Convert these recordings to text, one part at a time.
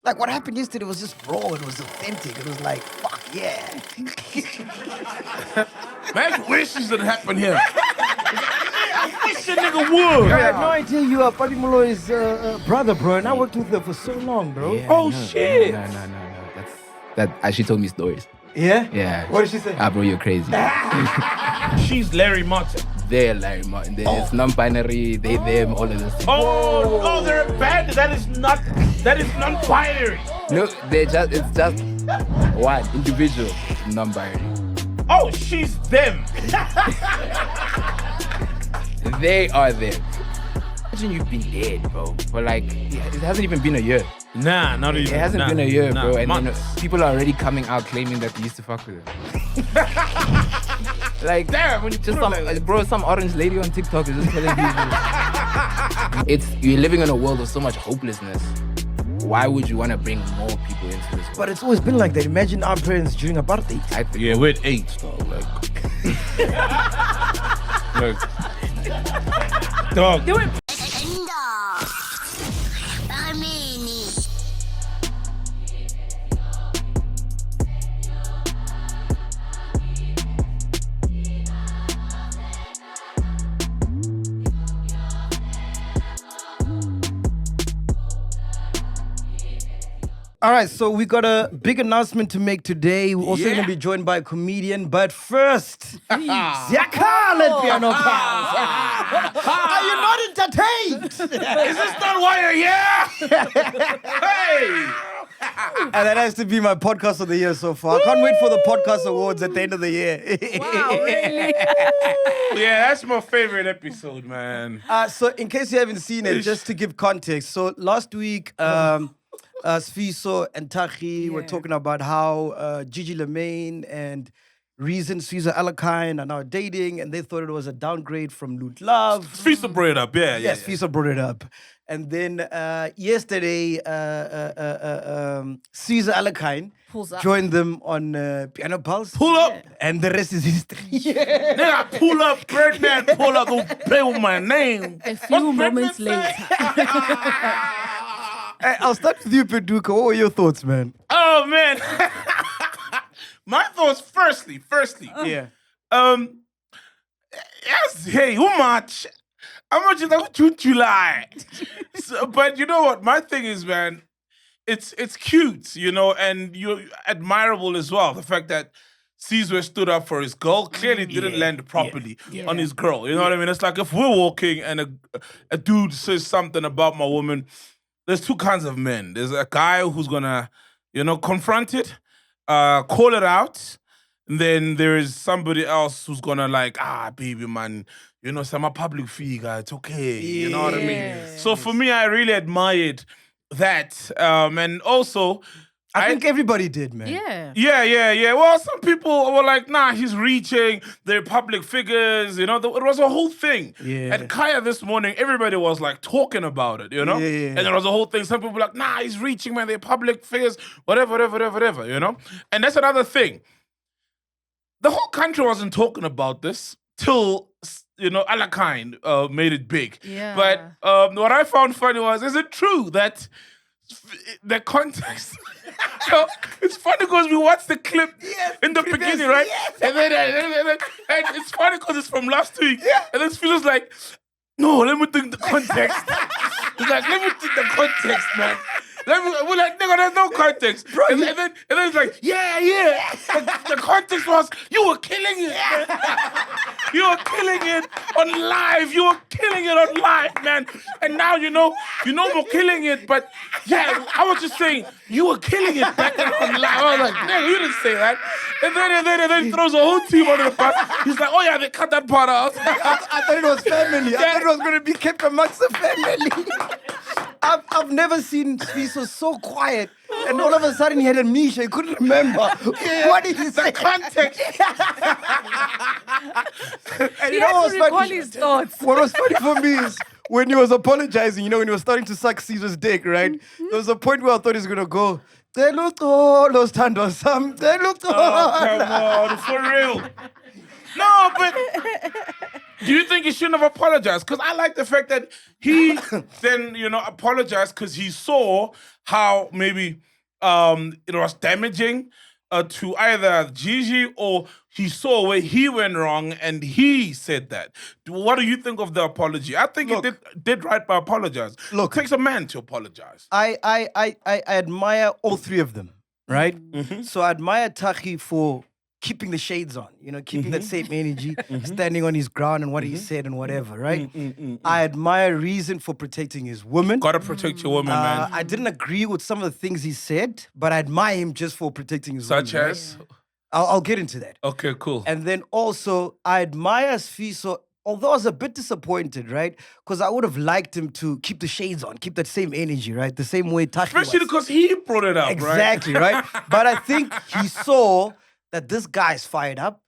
Like, what happened yesterday was just raw. It was authentic. It was like, fuck yeah. MacG wishes it happened here. I wish the nigga would. I had no idea you are Papi Molloy's brother, bro, and I worked with her for so long, bro. Oh, shit. No. She told me stories. Yeah? Yeah. What did she say? Bro, you're crazy. She's Larry Martin. They're Larry Martin. It's non-binary. They, them, all of this. Oh, they're a band. That is non-binary. No, it's just one individual, non-binary. Oh, she's them. They are them. Imagine you've been dead, bro, for like, it hasn't even been a year. Nah, not even. It hasn't been a year, bro, and then months. people are already coming out claiming that they used to fuck with her. Like, Damn, when you just put it like some orange lady on TikTok is just telling people. You're living in a world of so much hopelessness. Why would you want to bring more people into this world? But it's always been like that. Imagine our parents during apartheid. I think, yeah, we're at 8, dog. Like, dog. Do it. All right, so we got a big announcement to make today. We're also going to be joined by a comedian. But first, Ziakala Piano Pals. Are you not entertained? Is this not why you're here? Hey! And that has to be my podcast of the year so far. I can't wait for the podcast awards at the end of the year. Wow, really? Yeah, that's my favorite episode, man. So in case you haven't seen it, just to give context. So last week, Sfiso and Tachi were talking about how Gigi Lemaine and Reason Sfiso Alakine are now dating, and they thought it was a downgrade from Loot Love. Sfiso brought it up, yeah. Yes, Sfiso brought it up. And then yesterday, Sfiso Alakine joined them on Piano Pulse. Pull up! And the rest is history. Nigga, pull up, Birdman, pull up, don't play with my name. A few moments later. I'll start with you, Paduka. What were your thoughts, man? Oh, man. My thoughts, firstly. Yeah. Yes, hey, how much? How much is that July? But you know what? My thing is, man, it's cute, you know, and you're admirable as well. The fact that Celiwe stood up for his girl clearly didn't land properly on his girl. You know what I mean? It's like if we're walking and a dude says something about my woman, there's two kinds of men. There's a guy who's gonna, you know, confront it, call it out. And then there is somebody else who's gonna like, baby man, you know, I'm a public figure, it's okay. You know what I mean? So for me, I really admired that. And also, I think everybody did, man. Yeah. Well, some people were like, nah, he's reaching. They're public figures, you know. It was a whole thing. Yeah. At Kaya this morning, everybody was like talking about it, you know. Yeah. And there was a whole thing. Some people were like, nah, he's reaching, man. They're public figures, whatever, you know. And that's another thing. The whole country wasn't talking about this till, you know, Alakine made it big. Yeah. But what I found funny was, is it true that the context... So it's funny because we watched the clip in the beginning, right? Yes. And then it's funny because it's from last week. And then Spilo's like, no, let me think the context. He's like, let me think the context, man. We're like, nigga, there's no context. Bro, and then it's like, yeah. The context was, you were killing it. You were killing it on live. You were killing it on live, man. And now you know we're killing it, but yeah, I was just saying, you were killing it back on live. I was like, nigga, you didn't say that. And then he throws a whole team under the bus. He's like, oh yeah, they cut that part out. I thought it was family. I thought it was going to be kept amongst the family. I've never seen Sfiso so quiet, and all of a sudden he had amnesia. He couldn't remember. What did he say? Context. And He has to recall his thoughts. What was funny for me is when he was apologizing, you know, when he was starting to suck Caesar's dick, right? There was a point where I thought he was going to go, they looked all those tandos, some, they looked all. Oh, come on, for real. No, but Do you think he shouldn't have apologized? Because I like the fact that he then, apologized because he saw how maybe it was damaging to either Gigi, or he saw where he went wrong and he said that. What do you think of the apology? I think he did right by apologize. Look, it takes a man to apologize. I admire all three of them, right? Mm-hmm. So I admire Taki for keeping the shades on, keeping that same energy, standing on his ground and what he said and whatever, right? I admire Reason for protecting his woman. Gotta protect your woman, man. I didn't agree with some of the things he said, but I admire him just for protecting his Such woman. as? Right? I'll get into that. Okay, cool. And then also, I admire Sfiso, although I was a bit disappointed, right? Because I would have liked him to keep the shades on, keep that same energy, right? The same way Taki Especially was. because he brought it up, Exactly, right? But I think he saw that this guy's fired up.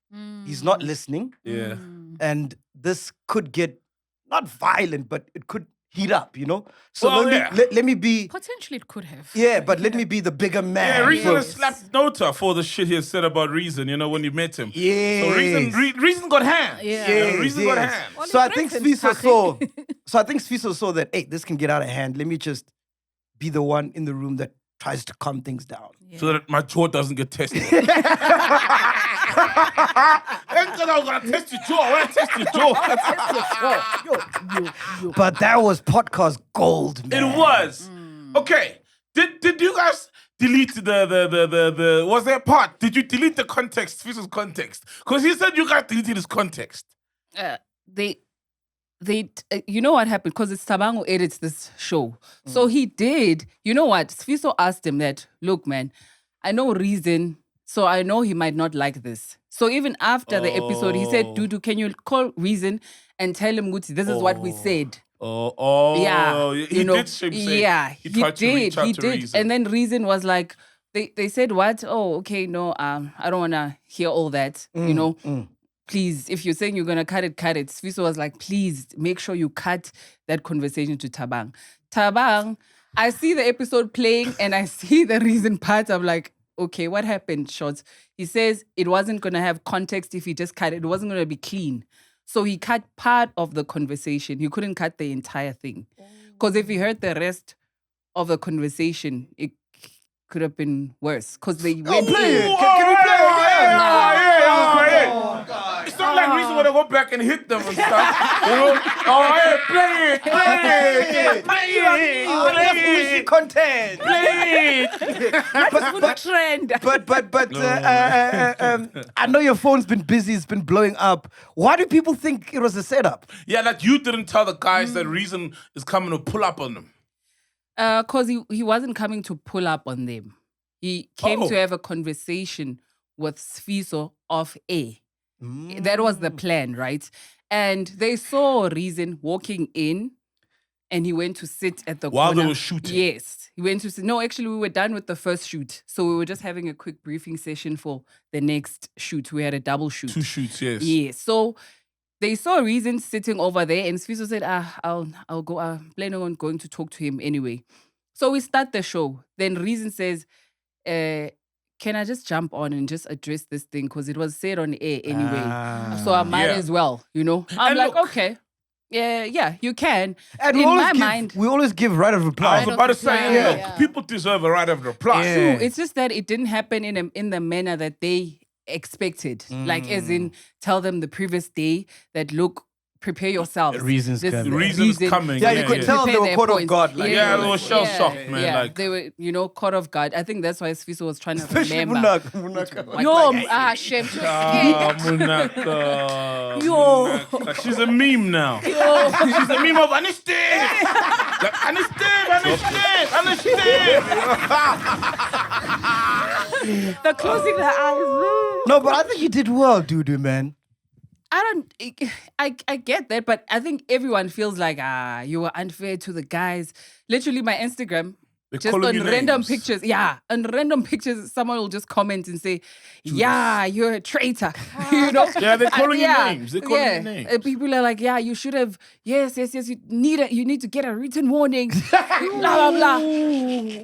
He's not listening. Yeah. And this could get, not violent, but it could heat up, So Well, let me be... Potentially it could have. Yeah, but let me be the bigger man. Yeah, Reason has first. slapped Nota for the shit he has said about Reason, when you met him. Yes. So Reason got hands. Yeah. Reason got hands. Well, So he I think threatened Sfiso Taki. saw that, hey, this can get out of hand. Let me just be the one in the room that tries to calm things down. So that my jaw doesn't get tested. Because I was gonna test your jaw. I want to test your jaw. But that was podcast gold, man. It was. Okay. Did you guys delete the was there a part? Did you delete the context, Fiso's context? Because he said you guys deleted his context. You know what happened? Because it's Thabang who edits this show. So he did, you know what? Sfiso asked him that, look, man, I know Reason, so I know he might not like this. So even after the episode, he said, Dudu, can you call Reason and tell him, Guti, this is what we said. Yeah. He did say he tried to reach out to Reason. And then Reason was like, they said what? Oh, okay, no, I don't want to hear all that, Please, if you're saying you're going to cut it, cut it. Sfiso was like, please make sure you cut that conversation to Thabang. Thabang, I see the episode playing and I see the Reason part. I'm like, okay, what happened, Shots? He says it wasn't going to have context if he just cut it. It wasn't going to be clean. So he cut part of the conversation. He couldn't cut the entire thing. Because if he heard the rest of the conversation, it could have been worse. Because they went... Play it. Can we play it? It's not like Reason want to go back and hit them and stuff. Play it. Content. Play it. trend. But I know your phone's been busy. It's been blowing up. Why do people think it was a setup? Yeah, that you didn't tell the guys that Reason is coming to pull up on them. Because he wasn't coming to pull up on them. He came to have a conversation with Sfiso off air. That was the plan, right? And they saw Reason walking in and he went to sit at the While corner. they were shooting? Yes. He went to sit. No, actually, we were done with the first shoot. So we were just having a quick briefing session for the next shoot. We had a double shoot. 2 shoots, yes. Yes. So they saw Reason sitting over there and Sfiso said, I'll go. I'm planning on going to talk to him anyway. So we start the show. Then Reason says, can I just jump on and just address this thing? Because it was said on air anyway. So I might as well, I'm And like, look, okay. Yeah, you can. And in my mind, we always give right of reply. I was about to say, Yeah. look, people deserve a right of reply. Yeah. it's just that it didn't happen in the manner that they expected. Like, as in, tell them the previous day that, look, prepare yourselves. Reason's coming. Reason's coming. Yeah, you could tell they Prepare were their caught off points. guard. Like, Yeah, they were shell-shocked, man. Yeah, Like, they were, caught off guard. I think that's why Sfiso was trying to especially remember. Munaka. Shame. Munaka. Yo. Munaka. She's a meme now. She's a meme of Anisteve. Like, Anisteve. They're closing their eyes. No, but I think you did well, Dudu, man. I get that, but I think everyone feels like, you were unfair to the guys. Literally, my Instagram, just calling on you random names. pictures. Yeah, on random pictures, someone will just comment and say, yeah, you're a traitor. Yeah, they're calling you names. They're calling you names. People are like, yeah, you should have, yes, you need to get a written warning. Blah, blah, blah.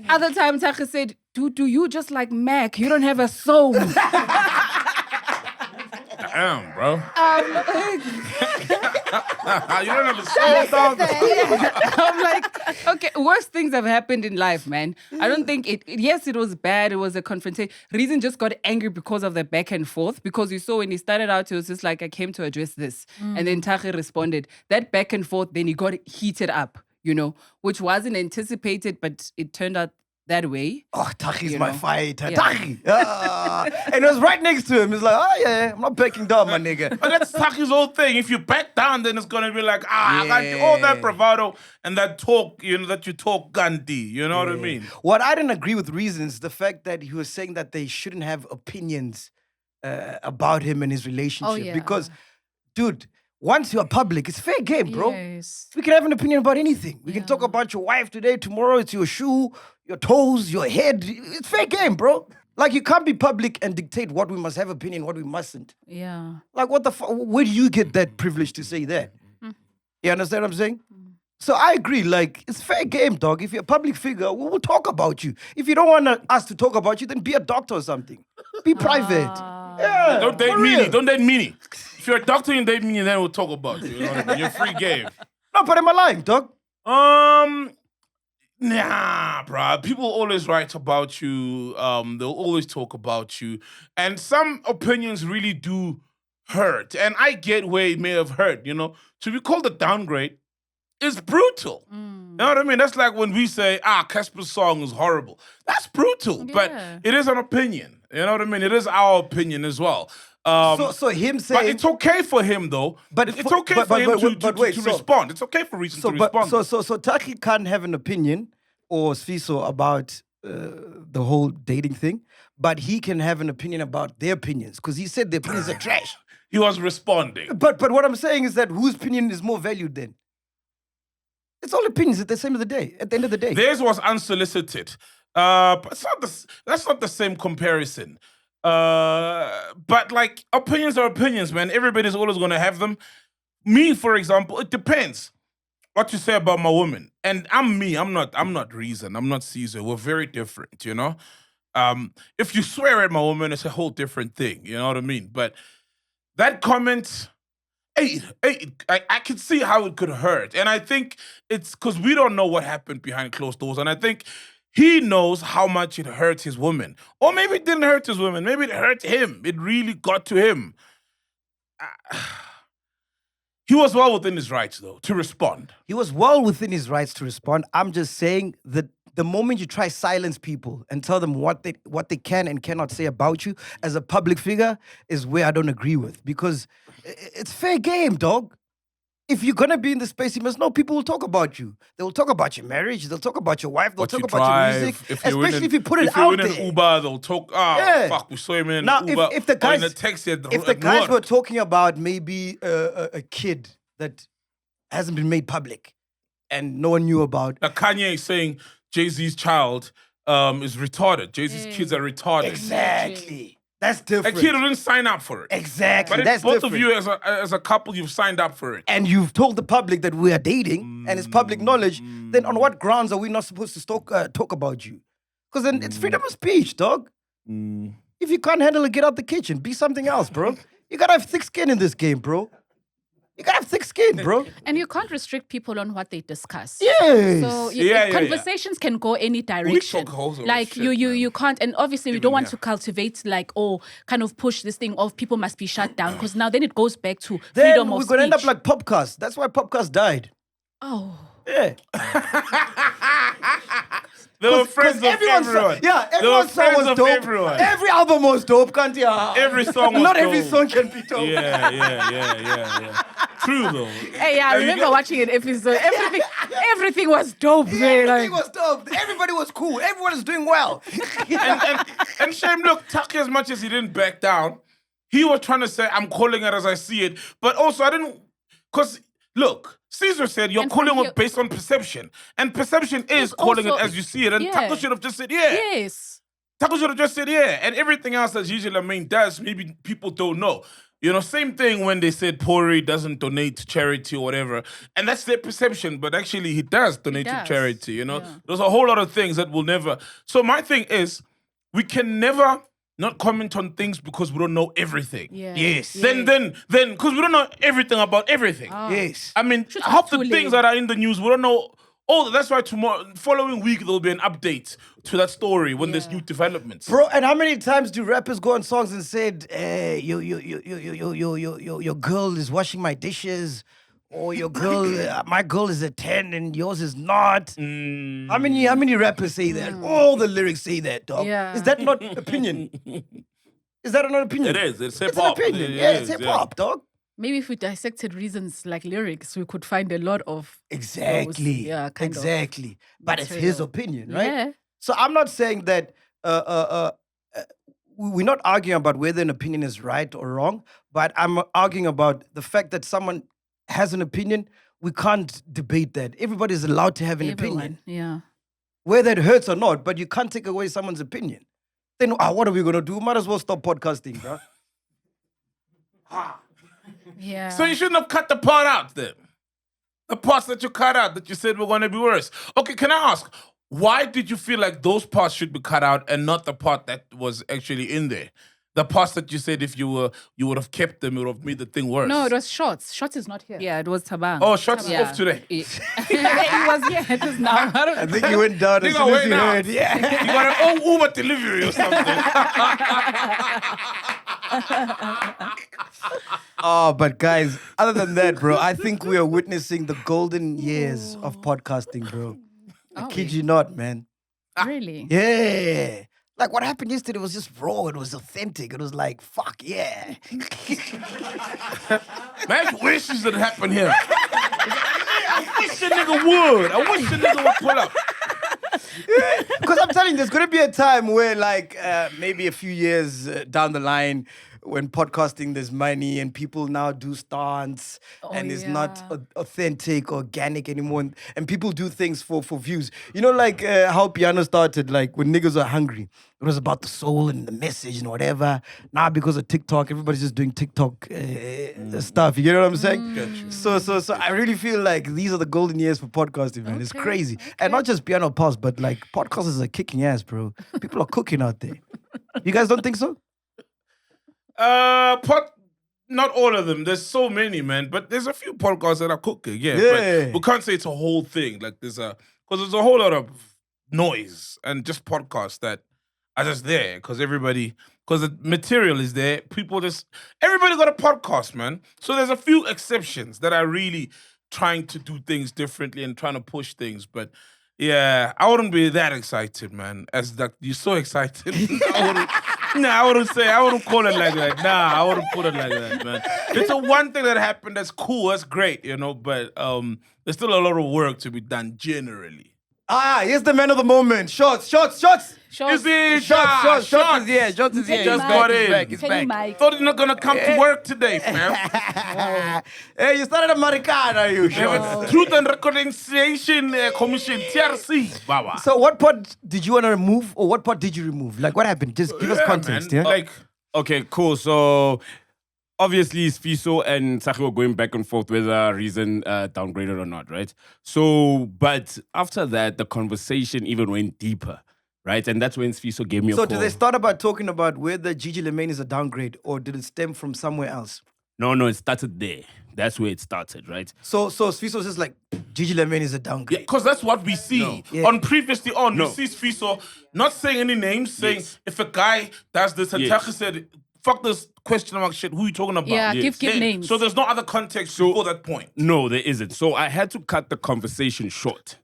Other time, Taka said, do you just like MacG? You don't have a soul. Damn, bro. You don't have a soul, dog. I'm like, okay, worst things have happened in life, man. I don't think yes, it was bad. It was a confrontation. Reason just got angry because of the back and forth. Because you saw when he started out, it was just like, I came to address this. And then Taghi responded. That back and forth, then he got heated up, which wasn't anticipated, but it turned out that way. Oh, Taghi's my fighter. Yeah. Taghi. And it was right next to him. He's like, oh, yeah, I'm not backing down, my nigga. But that's Taghi's whole thing. If you back down, then it's going to be like, I got all that bravado and that talk, that you talk Gandhi. You know what I mean? What I didn't agree with Reasons, the fact that he was saying that they shouldn't have opinions about him and his relationship. Oh, yeah. Because, dude, once you're public, it's fair game, bro. Yes. We can have an opinion about anything. We can talk about your wife today, tomorrow it's your shoe, your toes, your head. It's fair game, bro. Like, you can't be public and dictate what we must have opinion, what we mustn't. Yeah. Like, what the fuck? Where do you get that privilege to say that? You understand what I'm saying? So I agree, like, it's fair game, dog. If you're a public figure, we will talk about you. If you don't want us to talk about you, then be a doctor or something. Be private. Yeah. Don't date for Meanie. real. Don't date Meanie. If you're a doctor and date Meanie, then we'll talk about you. You know what I mean? You're free game. No, but am I lying, dog? Nah, bruh. People always write about you. They'll always talk about you. And some opinions really do hurt. And I get where it may have hurt, To be called a downgrade is brutal. You know what I mean? That's like when we say, Casper's song is horrible. That's brutal. Yeah. But it is an opinion. You know what I mean? It is our opinion as well. So him saying... But it's okay for him, though. But it's okay for him to respond. It's okay for Reason to respond. So Taghi can't have an opinion or Sfiso about the whole dating thing, but he can have an opinion about their opinions because he said their opinions are trash. He was responding. But what I'm saying is that whose opinion is more valued then? It's all opinions at the end of the day. Theirs was unsolicited. But that's not the same comparison. But like opinions are opinions, man. Everybody's always gonna have them. Me, for example, it depends what you say about my woman. And I'm me. I'm not Reason. I'm not Caesar. We're very different, If you swear at my woman, it's a whole different thing. You know what I mean? But that comment, I can see how it could hurt. And I think it's because we don't know what happened behind closed doors. And I think he knows how much it hurt his woman. Or maybe it didn't hurt his woman. Maybe it hurt him. It really got to him. He was well within his rights, though, to respond. He was well within his rights to respond. I'm just saying that the moment you try silence people and tell them what they can and cannot say about you as a public figure is where I don't agree with. Because it's fair game, dog. If you're going to be in the space, you must know people will talk about you. They will talk about your marriage. They'll talk about your wife. They'll talk about your music. Especially if you put it out there. If you're in an Uber, they'll talk, fuck, we saw him in an Uber. If the guys, or in a taxi at if the guys were talking about maybe a kid that hasn't been made public and no one knew about. Like Kanye is saying Jay-Z's child is retarded. Jay-Z's kids are retarded. Exactly. That's different. A kid didn't sign up for it. Exactly. But that's if both different. of you as a couple, you've signed up for it. And you've told the public that we are dating and it's public knowledge, then on what grounds are we not supposed to talk about you? Because then it's freedom of speech, dog. If you can't handle it, get out the kitchen. Be something else, bro. You gotta have thick skin in this game, bro. You gotta have thick skin, bro. And you can't restrict people on what they discuss. Yes. So conversations can go any direction. Like you can't, and obviously we don't want to cultivate kind of push this thing of people must be shut down because now then it goes back to freedom of speech. We're gonna end up like Podcast. That's why Podcast died. Oh. Yeah. They were friends of everyone. Everyone's song was dope. Everyone. Every album was dope, can't you? Every song was Not dope. every song can be dope. Yeah. True though. Hey, I remember watching an episode. Everything was dope. Everything was dope. Everybody was cool. Everyone was doing well. and shame, look, Taki, as much as he didn't back down, he was trying to say, I'm calling it as I see it. But also, I didn't, because, look, Caesar said you're calling it based on perception. And perception is calling it as you see it. And Taco should have just said, Yes. Taco should have just said, And everything else that Gigi Lamayne does, maybe people don't know. Same thing when they said Pori doesn't donate to charity or whatever. And that's their perception, but actually he does donate to charity, There's a whole lot of things that will never... So my thing is, we can never not comment on things because we don't know everything. Yeah. Yes. Yeah. Then, because we don't know everything about everything. Yes. I mean, Should half the too things late. that are in the news, we don't know. Oh, that's why following week, there'll be an update to that story when there's new developments. Bro, and how many times do rappers go on songs and said, hey, your girl is washing my dishes, or your girl, my girl is a 10 and yours is not? How many rappers say that? All the lyrics say that, dog. Yeah. Is that not opinion? Is that not opinion? It is. It's It's hip hop. an opinion. It's hip hop, dog. Maybe if we dissected reasons like lyrics, we could find a lot of Exactly. those, yeah, kind of exactly. But it's his material. opinion, right? Yeah. So I'm not saying that we're not arguing about whether an opinion is right or wrong, but I'm arguing about the fact that someone has an opinion. We can't debate that. Everybody's allowed to have an opinion, Yeah. whether it hurts or not, but you can't take away someone's opinion. Then what are we going to do? Might as well stop podcasting, bro. Yeah. So you shouldn't have cut the part out then. The parts that you cut out that you said were going to be worse. Okay, can I ask, why did you feel like those parts should be cut out and not the part that was actually in there? The parts that you said if you would have kept them, it would have made the thing worse. No, it was Shots. Shots is not here. Yeah, it was Tabang. Oh, Shots is Yeah. off today. It was, yeah, it is now. I don't I think you went down as Nigga, soon as wait you now. heard. Yeah. You got an Uber delivery or something. Oh, but guys, other than that, bro, I think we are witnessing the golden years of podcasting, bro. I kid you not, man. Really? Yeah. Like what happened yesterday was just raw. It was authentic. It was like, fuck yeah. Man, I wish this had happened here. I wish a nigga would. I wish a nigga would pull up. Because I'm telling you, there's going to be a time where, like, maybe a few years down the line, when podcasting, there's money and people now do stunts and it's not authentic, organic anymore. And people do things for views. You know, like how piano started, like when niggas are hungry. It was about the soul and the message and whatever. Now, because of TikTok, everybody's just doing TikTok stuff. You get what I'm saying? So I really feel like these are the golden years for podcasting, man. It's crazy. And not just Piano Pulse, but like podcasters are kicking ass, bro. People are cooking out there. You guys don't think so? Not all of them. There's so many, man. But there's a few podcasts that are cooking. Yeah. Yeah. But we can't say it's a whole thing. Like because there's a whole lot of noise and just podcasts that are just there because the material is there. Everybody got a podcast, man. So there's a few exceptions that are really trying to do things differently and trying to push things. But yeah, I wouldn't be that excited, man. As that you're so excited. I wouldn't call it like that. Nah, I wouldn't put it like that, man. It's a one thing that happened that's cool, that's great, you know, but there's still a lot of work to be done generally. Here's the man of the moment. Shots. Shots. Shots is here. Shots is here. Just got in. He's back. Mike. Thought you're not gonna come to work today, fam. Hey, you started Americana, you Shots. Truth and Reconciliation Commission, TRC, Baba. So what part did you want to remove or what part did you remove? Like what happened? Just give us context, man. yeah? Like, Okay, cool. So obviously Sfiso and Sachi were going back and forth whether Reason downgraded or not, right? So, but after that, the conversation even went deeper, right? And that's when Sfiso gave me a So call. did they start about talking about whether Gigi Lemaine is a downgrade or did it stem from somewhere else? No, it started there. That's where it started, right? So Sfiso was just like, Gigi Lemaine is a yeah, downgrade. because that's what we see. Yeah. On previously on, No. we see Sfiso not saying any names, saying Yes. if a guy does this, and Yes. Taki said, fuck this question mark shit, who you talking about? Yeah, Yes. give names. So there's no other context before that point. No, there isn't. So I had to cut the conversation short,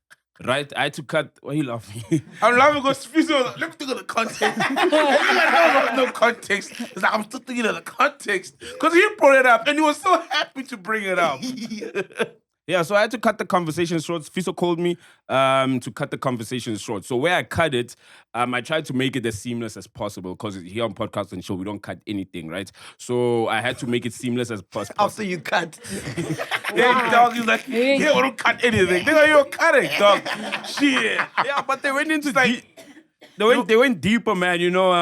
right? I had to cut. Why are you laughing? I'm laughing because Sfiso, let me think of the context. I don't know no context. It's like, I'm still thinking of the context. Because he brought it up and he was so happy to bring it up. Yeah, so I had to cut the conversation short. Fiso called me to cut the conversation short. So where I cut it, I tried to make it as seamless as possible because here on Podcast and Show, we don't cut anything, right? So I had to make it seamless as possible. After you cut. Yeah, dog, he's like, yeah, we don't cut anything. They're like, you're cutting, dog. Shit. Yeah, but they went into they went deeper, man. You know,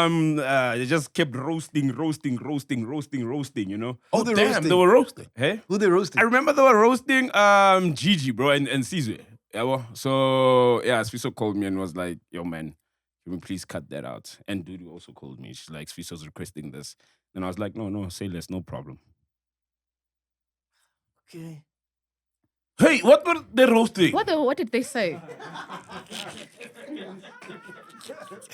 they just kept roasting, you know. Oh, they Damn, roasting. they were roasting. Hey? Who they roasting? I remember they were roasting Gigi, bro, and Celiwe. Yeah, well, so yeah, Sfiso called me and was like, yo, man, can we please cut that out? And Dudu also called me. She's like, Sfiso's requesting this. And I was like, no, say less, no problem. Okay. Hey, what were they roasting? What did they say?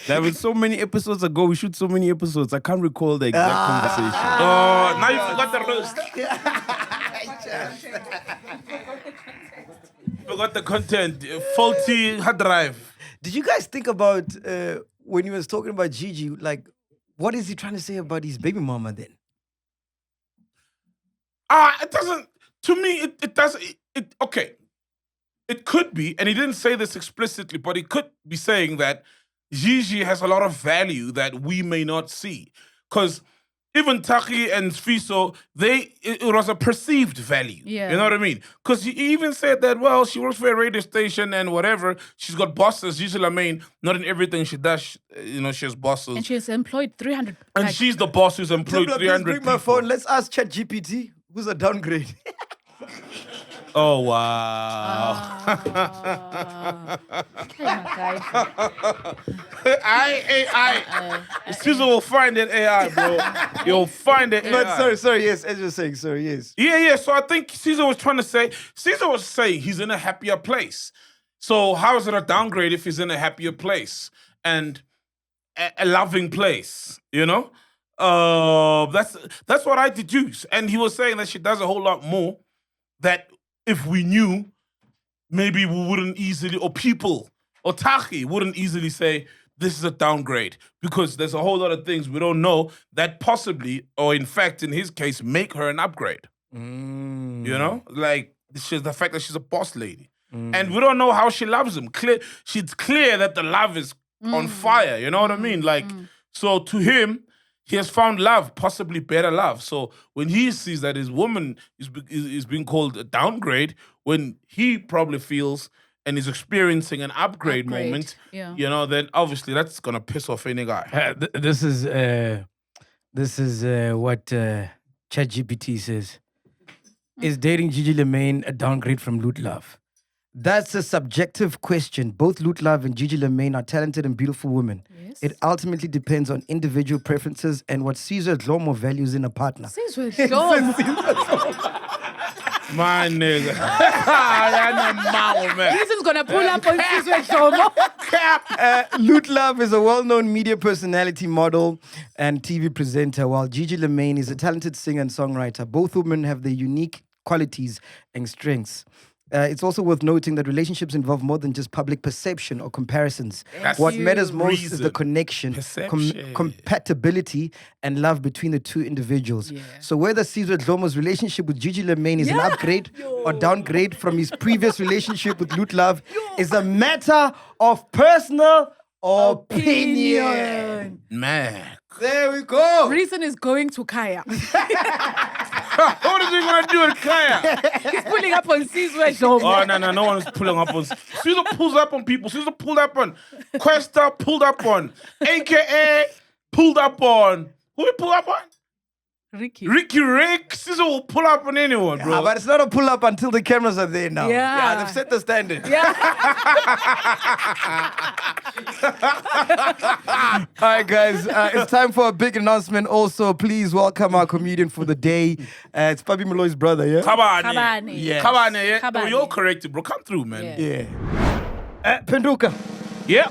That was so many episodes ago. We shoot so many episodes. I can't recall the exact conversation. Oh, now you forgot the roast. Forgot the content. Faulty hard drive. Did you guys think about when he was talking about Gigi? Like, what is he trying to say about his baby mama then? It doesn't. To me, it doesn't. Okay. It could be, and he didn't say this explicitly, but he could be saying that Gigi has a lot of value that we may not see. Because even Taki and Sfiso, it was a perceived value. Yeah. You know what I mean? Because he even said that, well, she works for a radio station and whatever. She's got bosses. Gigi Lamaine, not in everything she does, she has bosses. And she's employed 300. And she's the boss who's employed Please 300 bring people. my phone. Let's ask ChatGPT. Who's a downgrade? Oh, wow. AI. Susan will find that AI, bro. You'll find it AI. But sorry, yes. As you're saying, sorry, yes. Yeah. So I think Caesar was saying he's in a happier place. So how is it a downgrade if he's in a happier place and a loving place? You know? That's what I deduce. And he was saying that she does a whole lot more that if we knew, maybe we wouldn't easily, or people, or Taki wouldn't easily say, this is a downgrade. Because there's a whole lot of things we don't know that possibly, or in fact, in his case, make her an upgrade. You know? Like, the fact that she's a boss lady. And we don't know how she loves him. She's clear that the love is on fire. You know what I mean? Like, so to him, he has found love, possibly better love. So when he sees that his woman is being called a downgrade, when he probably feels and is experiencing an upgrade moment, then obviously that's gonna piss off any guy. This is what ChatGPT says. Is dating Gigi Lamaine a downgrade from Loot Love? That's a subjective question. Both Loot Love and Gigi Lamaine are talented and beautiful women. Yes. It ultimately depends on individual preferences and what Caesar Dlomo values in a partner. Caesar Dlomo. My nigga. This is gonna pull up on Caesar Dlomo. Loot Love is a well-known media personality, model, and TV presenter, while Gigi Lamaine is a talented singer and songwriter. Both women have their unique qualities and strengths. It's also worth noting that relationships involve more than just public perception or comparisons. That's What matters most is reason. the connection, compatibility, and love between the two individuals. Yeah. So whether Caesar Dlomo's relationship with Gigi Lamaine is an upgrade or downgrade from his previous relationship with Loot Love is a matter of personal opinion. Man. There we go. Reason is going to Kaya. What is he gonna do with Kaya? He's pulling up on Caesar Dlomo. Oh, no one is pulling up on. Caesar pulls up on people. Caesar pulled up on. Questa pulled up on. AKA pulled up on. Who he pull up on? Ricky. Ricky Rick. Caesar will pull up on anyone, bro. But it's not a pull-up until the cameras are there now. Yeah. They've set the standard. Yeah. All right, guys. It's time for a big announcement. Also, please welcome our comedian for the day. It's Papi Maloi's brother, yeah? Kabane. Yes. Kabane, yeah? Kabane. Oh, you're correct, bro. Come through, man. Yeah. Yeah. Penduka, Yep.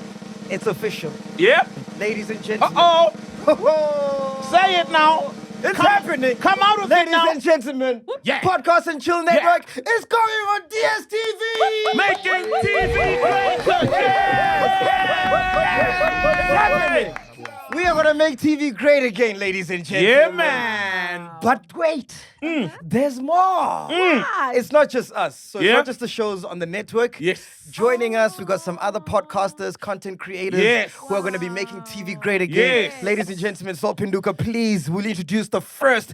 it's official. Yep. Ladies and gentlemen. Uh-oh. Oh. Say it now. It's happening. Come out of it Ladies now. and gentlemen, Yeah. Podcast and Chill Network is going on DSTV. Making TV great again. It's happening. We are going to make TV great again, ladies and gentlemen. Yeah, man. But wait, there's more. It's not just us. So it's Yeah. not just the shows on the network. Yes. Joining us, we've got some other podcasters, content creators Yes. who are going to be making TV great again. Yes. Ladies and gentlemen, Sol Pinduka, please, will you introduce the first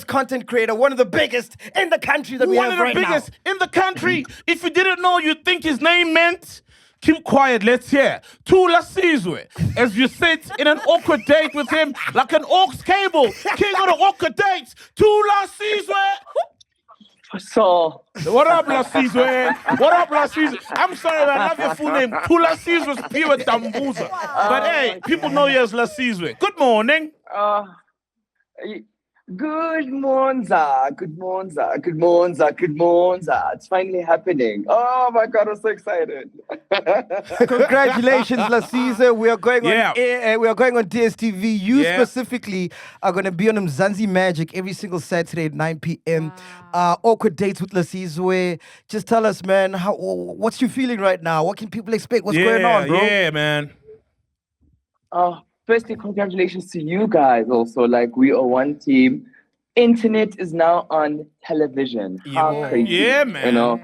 content creator, one of the biggest in the country that we One have of the right biggest in the country. If you didn't know, you'd think his name meant. Keep quiet, let's hear. Tula Celiwe, as you sit in an awkward date with him like an aux cable. King of the awkward dates, Tula Celiwe. So, What up, Lasizwe? What up, Lasizwe? I'm sorry, man. I love your full name. Lasizwe was pure Dambuza. But hey, people know you as Lasizwe. Good morning. good Monza. It's finally happening. Oh my God, I'm so excited. Congratulations, Lasizwe. We are going Yeah. on air. We are going on DSTV. You Yeah. specifically are going to be on Mzansi Magic every single Saturday at 9 p.m. Awkward dates with Lasizwe. Just tell us, man, what's you feeling right now? What can people expect? What's going on, bro? Yeah, man. Firstly, congratulations to you guys also. Like, we are one team. Internet is now on television. How crazy. Yeah, man. You know,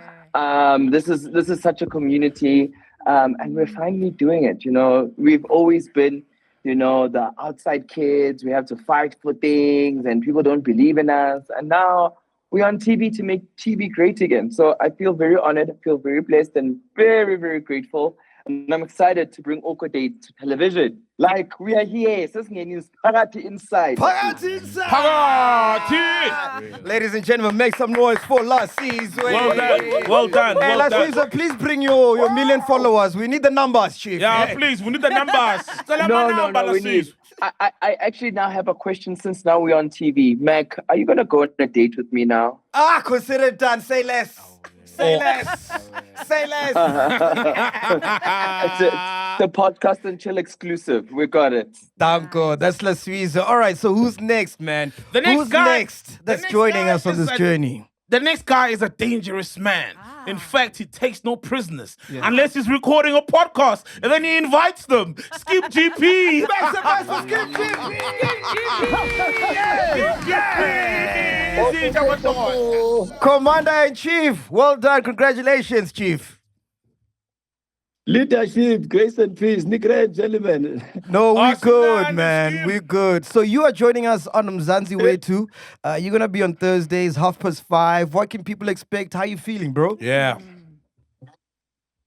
this is such a community, and we're finally doing it. You know, we've always been, you know, the outside kids. We have to fight for things, and people don't believe in us. And now we're on TV to make TV great again. So I feel very honored. I feel very blessed and very, very grateful. And I'm excited to bring Awkward Dates to television. Like, we are here. Party inside. Party inside! Party! Ladies and gentlemen, make some noise for Lasizwe. Well done. Hey, Lasizwe, please bring your million followers. We need the numbers, Chief. Yeah, please. We need the numbers. No, we need. I actually now have a question since now we're on TV. Mac, are you going to go on a date with me now? Consider it done. Say less. Say less. Say less. It's the Podcast and Chill exclusive. We got it. Damn good. That's Lasizwe. All right, so who's next, man? Who's next that's joining us on this journey? The next guy is a dangerous man. In fact, he takes no prisoners unless he's recording a podcast, and then he invites them. Skip GP. Make some noise for Skip GP. Commander-in-Chief. Well done. Congratulations, Chief. Leadership, grace and peace. Nick, gentlemen. No, we're Awesome, good, man. man. We're good. So you are joining us on Mzansi Way too. You're going to be on Thursdays, 5:30. What can people expect? How you feeling, bro? Yeah.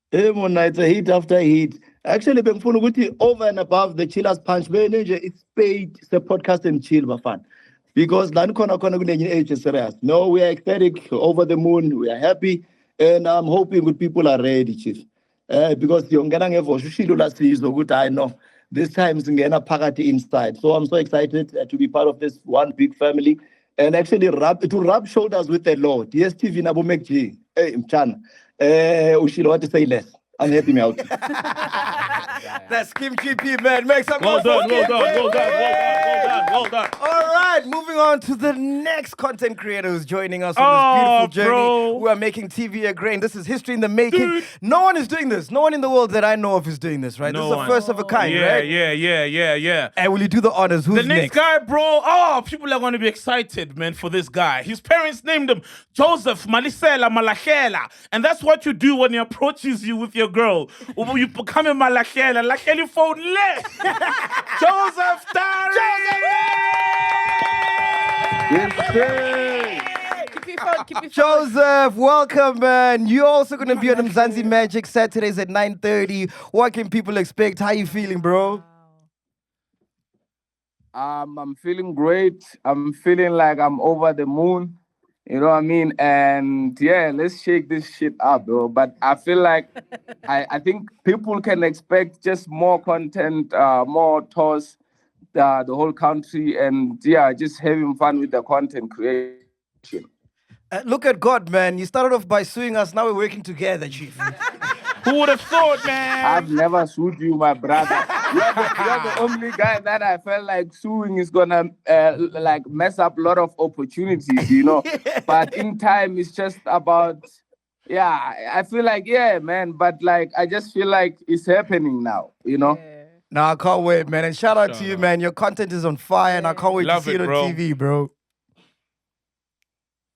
Hey, Mona, it's a hit after hit. Actually, bengifuna ukuthi over and above the chillers punch, it's paid the podcast and chill, bafana. Because lana khona kunenye age serious. No, we are ecstatic, over the moon. We are happy, and I'm hoping good people are ready, chief. Because yongena ngevosh ushilo Lasizwe ukuthi I know this time singena phakathi inside. So I'm so excited to be part of this one big family and actually rub shoulders with the Lord. DSTV nabo MacG. Hey, mchana. Ushilo what to say less. I'm helping me out. That's Kim GP, man. Make some Well noise done, for well Kim. done, well done, well done. All right, moving on to the next content creator who's joining us on this beautiful journey. Bro. We are making TV a grain. This is history in the making. No one is doing this. No one in the world that I know of is doing this, right? No This is one. the first of a kind, right? Yeah. And will you do the honors? Who's The next guy, bro, people are going to be excited, man, for this guy. His parents named him Joseph Malisela Malachela. And that's what you do when he approaches you with your girl. When you become a Malachela, Lacheli phone left. Joseph Dari! Joseph, welcome, man. You're also going to be on Mzansi Magic Saturdays at 9:30. What can people expect? How you feeling, bro? I'm feeling great. I'm feeling like I'm over the moon. You know what I mean? And yeah, let's shake this shit up, bro. But I feel like I think people can expect just more content, more tours, the whole country, and yeah, just having fun with the content creation. Look at God, man. You started off by suing us. Now we're working together, Chief. Who would have thought, man? I've never sued you, my brother. You're the only guy that I felt like suing is gonna like mess up a lot of opportunities, you know. But in time, it's just about, yeah. I feel like, yeah, man. But like, I just feel like it's happening now, you know. No, I can't wait, man. And shout out to you, man. Your content is on fire, and I can't wait Love to see it it, on bro. TV, bro.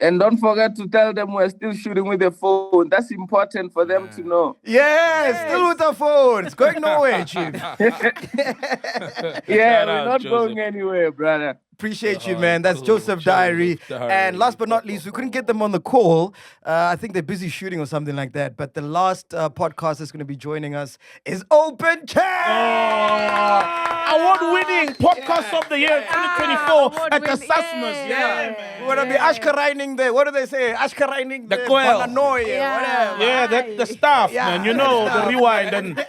And don't forget to tell them we're still shooting with the phone. That's important for them to know. Yeah, still with the phone. It's going nowhere, Chief. Yeah, Shout we're out, not Joseph. going anywhere, brother. Appreciate you, man. That's Joseph Diary. And last but not least, we couldn't get them on the call. I think they're busy shooting or something like that. But the last podcast that's going to be joining us is Open Chat. Award-winning podcast of the year 2024 at the Sasmas. Yeah, man. We're going to be Ashkarining the, what do they say? Ashkarining the coil. Bananoia, whatever. Yeah, the staff, man. You know, the rewind and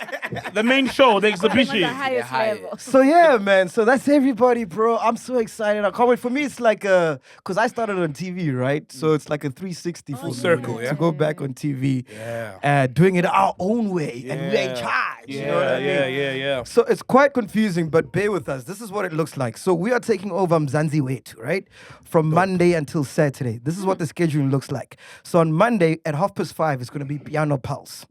the main show, the exhibition. The highest level. So yeah, man. So that's everybody, bro. I'm so excited. I can't wait. For me, it's like because I started on TV, right? So it's like a 360 full circle, to go back on TV, doing it our own way, and we're in charge. You know what I mean? Yeah. So it's quite confusing, but bear with us. This is what it looks like. So we are taking over Mzansi Wetu, right? From Monday until Saturday. This is what the scheduling looks like. So on Monday at 5:30, it's going to be Piano Pulse.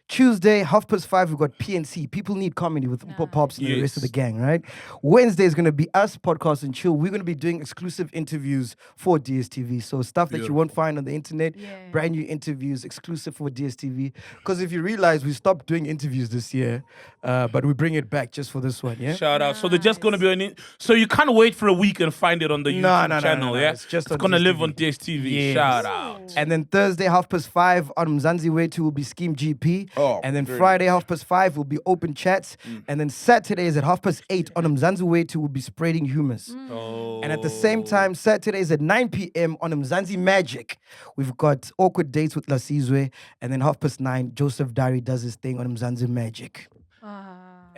Tuesday, 5:30, we've got P&C. People Need Comedy with Umpo Pops and the rest of the gang, right? Wednesday is going to be us, Podcast and Chill. We're going to be doing exclusive interviews for DSTV. So stuff that you won't find on the internet, brand new interviews, exclusive for DSTV. Because if you realize, we stopped doing interviews this year, but we bring it back just for this one, yeah? Shout out. So they're just going to be on it. So you can't wait for a week and find it on the YouTube channel, yeah? It's just going to live on DSTV. Yes. Shout out. And then Thursday, 5:30 on Mzansi Wetu will be Scheme GP. And then Friday, 5:30 will be Open Chats. And then Saturdays at 8:30 on Mzansi Wetu will be Spreading Humors. And at the same time, Saturdays at 9 p.m. on Mzansi Magic, we've got Awkward Dates with Lasizwe. And then 9:30, Joseph Diary does his thing on Mzansi Magic.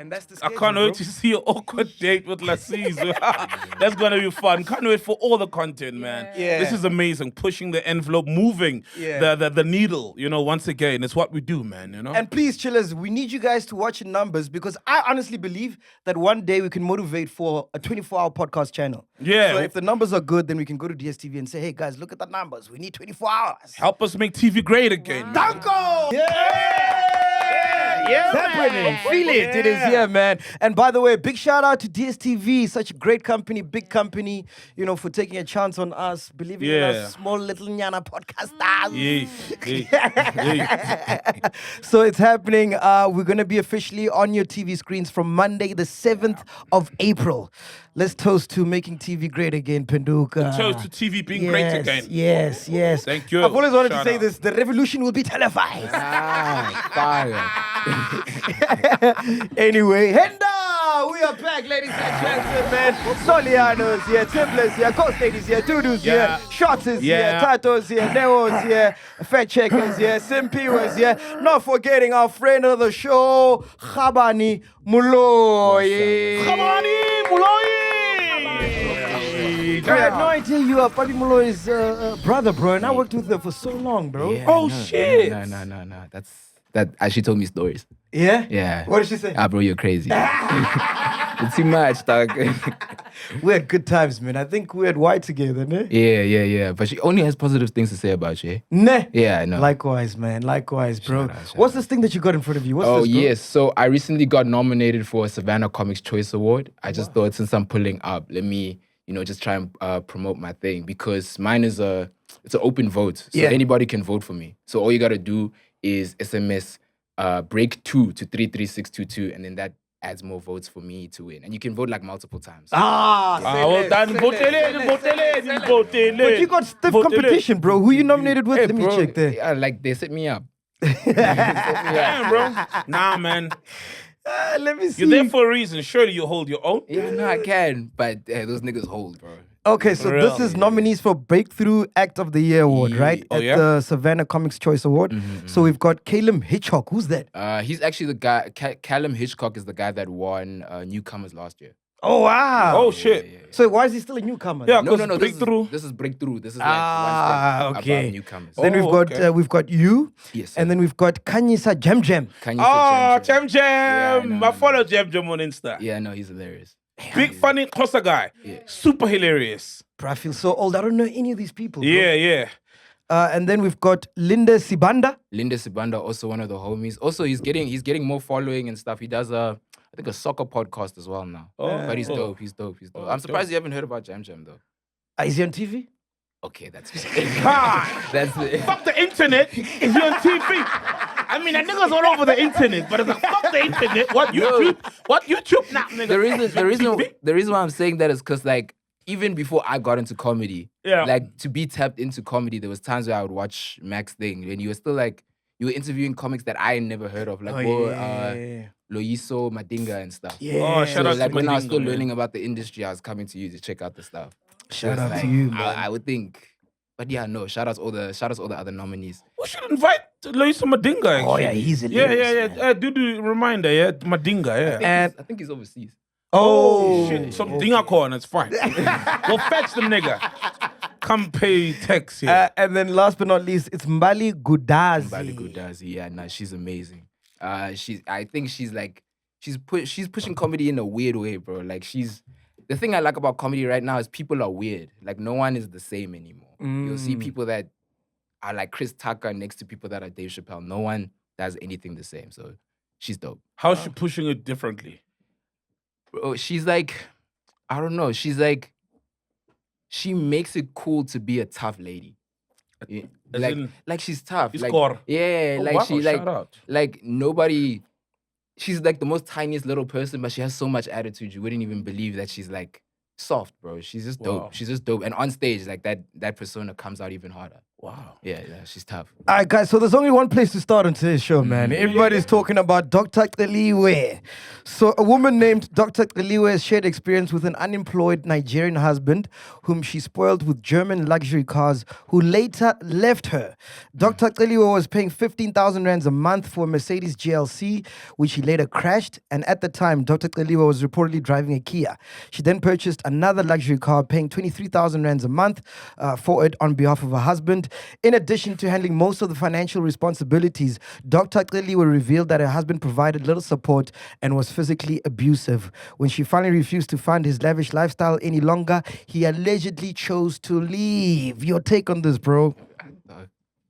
And that's the I can't wait to see an awkward date with Lassie. That's going to be fun. Can't wait for all the content, man. Yeah. This is amazing. Pushing the envelope, moving the needle, you know, once again. It's what we do, man, you know? And please, chillers, we need you guys to watch in numbers because I honestly believe that one day we can motivate for a 24-hour podcast channel. Yeah. So if the numbers are good, then we can go to DSTV and say, hey, guys, look at the numbers. We need 24 hours. Help us make TV great again. Danko! Yeah, happening. Feel it. It is here, man. And by the way, big shout out to DSTV, such a great company, big company, you know, for taking a chance on us, believing in us, small little nyana podcasters. So it's happening. We're going to be officially on your TV screens from Monday, the 7th of April. Let's toast to making TV great again, Penduka. Toast to TV being great again. Yes. Thank you. I've always wanted to say this. The revolution will be televised. Fire. Anyway, Henda, we are back, ladies and gentlemen. Soliano's here, Timblers here, Coast Ladies here, Dudu's here, Shots is here, Tato's here, Neo's here, Fat Checkers here, Simpi was here. Not forgetting our friend of the show, Khabani Muloyi. I had no idea you are Papi Muloyi's brother, bro, and I worked with her for so long, bro. Shit. No. That actually told me stories. Yeah? Yeah. What did she say? Bro, you're crazy. It's too much, dog. We had good times, man. I think we had white together, ne? Yeah. But she only has positive things to say about you. Ne? Yeah, I know. Likewise, man. Likewise, bro. Shout out. What's this thing that you got in front of you? What's this, bro? Yes. So I recently got nominated for a Savannah Comics Choice Award. I just thought since I'm pulling up, let me, just try and promote my thing because mine is it's an open vote. So anybody can vote for me. So all you got to do is SMS break 2 to 33622 and then that adds more votes for me to win. And you can vote like multiple times. Well done. Vote. But you got stiff competition, bro. Who you nominated with? Let me check there. Yeah, like they set me up. Damn, bro. Nah, man. Let me see. You're there for a reason. Surely you hold your own. Yeah, no, I can. But those niggas hold, bro. Okay, so this is nominees for Breakthrough Act of the Year Award, right? Oh, At the Savannah Comics Choice Award. So we've got Calum Hitchcock. Who's that? He's actually the guy. Callum Hitchcock is the guy that won Newcomers last year. Oh, wow. Oh, shit. Yeah. So why is he still a newcomer? Yeah, No. Breakthrough. This is Breakthrough. This is like one step above Newcomers. Then we've got you. Yes. And then we've got Kanyisa Jam. Jam. Yeah, I follow Jam on Insta. Yeah, no, he's hilarious. Big funny closer guy. Yeah. Super hilarious. Bro, I feel so old. I don't know any of these people. Bro. Yeah. And then we've got Linda Sibanda. Linda Sibanda, also one of the homies. Also, he's getting more following and stuff. He does I think a soccer podcast as well now. But he's dope. He's dope. I'm surprised you haven't heard about Jam though. Is he on TV? Okay, that's That's fuck the internet. Is he on TV? I mean, that nigga's all over the internet, but it's like fuck the internet. What YouTube? What YouTube now, nigga? the reason why I'm saying that is because like even before I got into comedy, Yeah. like to be tapped into comedy, there was times where I would watch MacG's thing when you were still like, you were interviewing comics that I had never heard of, like Loyiso, Madinga and stuff. Oh, shout out like to when I was Madinga, still man. learning about the industry, I was coming to you to check out the stuff. Shout out like, to you, man. I would think, but yeah, no. Shout out all the other nominees. We should invite Loyiso Madinga. Actually. Oh yeah, he's hilarious. Yeah. Do the reminder, yeah, Madinga, yeah. I think he's overseas. Oh shit, some Dinga corn, it's fine. We'll fetch the nigga. Come pay tax here. And then last but not least, it's Mbali Gudazi. Mbali Gudazi, yeah, nah, she's amazing. I think she's pushing comedy in a weird way, bro. Like the thing I like about comedy right now is people are weird. Like no one is the same anymore. You'll see people that are like Chris Tucker next to people that are Dave Chappelle. No one does anything the same. So she's dope. How's she pushing it differently? Bro, she's like, I don't know. She's like, she makes it cool to be a tough lady. Like she's tough. Like, yeah, like wow, she shout out. like nobody. She's like the most tiniest little person, but she has so much attitude. You wouldn't even believe that she's like soft, bro. She's just dope. Wow. She's just dope. And on stage, like that persona comes out even harder. Wow. Yeah, she's tough. All right, guys, so there's only one place to start on today's show, man. Everybody's talking about Dr. Celiwe. So a woman named Dr. Celiwe has shared experience with an unemployed Nigerian husband whom she spoiled with German luxury cars who later left her. Dr. Celiwe was paying 15,000 rands a month for a Mercedes GLC, which he later crashed. And at the time, Dr. Celiwe was reportedly driving a Kia. She then purchased another luxury car, paying 23,000 rands a month for it on behalf of her husband. In addition to handling most of the financial responsibilities, Dr. Celiwe revealed that her husband provided little support and was physically abusive. When she finally refused to fund his lavish lifestyle any longer, he allegedly chose to leave. Your take on this, bro?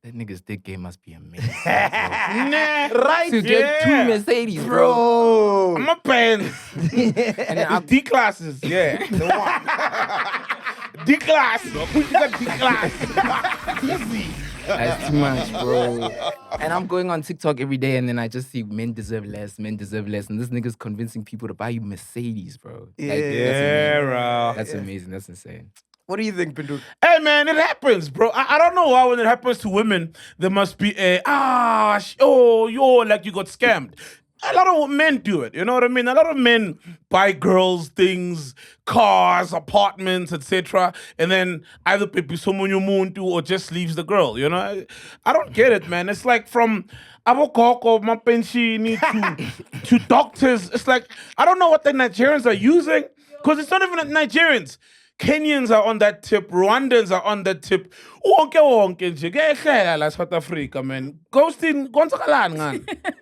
That nigga's dick game must be amazing. Right? To get two Mercedes, bro. Bro. I'm a pen. And I'm D classes, yeah. The one. D class. Who you got D class? Easy. That's too much, bro. And I'm going on TikTok every day, and then I just see men deserve less, and this nigga's convincing people to buy you Mercedes, bro. Yeah, That's amazing. That's insane. What do you think, Pindu? Hey man, it happens, bro. I don't know why when it happens to women, there must be like you got scammed. A lot of men do it, you know what I mean? A lot of men buy girls things, cars, apartments, etc. And then either pipi someone you moon to or just leaves the girl, you know? I don't get it, man. It's like from avokoko, mapenshini to doctors. It's like, I don't know what the Nigerians are using, because it's not even Nigerians. Kenyans are on that tip. Rwandans are on that tip. Wonke nje. Ke la South Africa, man. Ghosting, konzakalani ngani?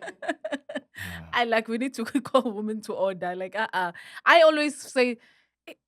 I like, we need to call women to order. Like, I always say,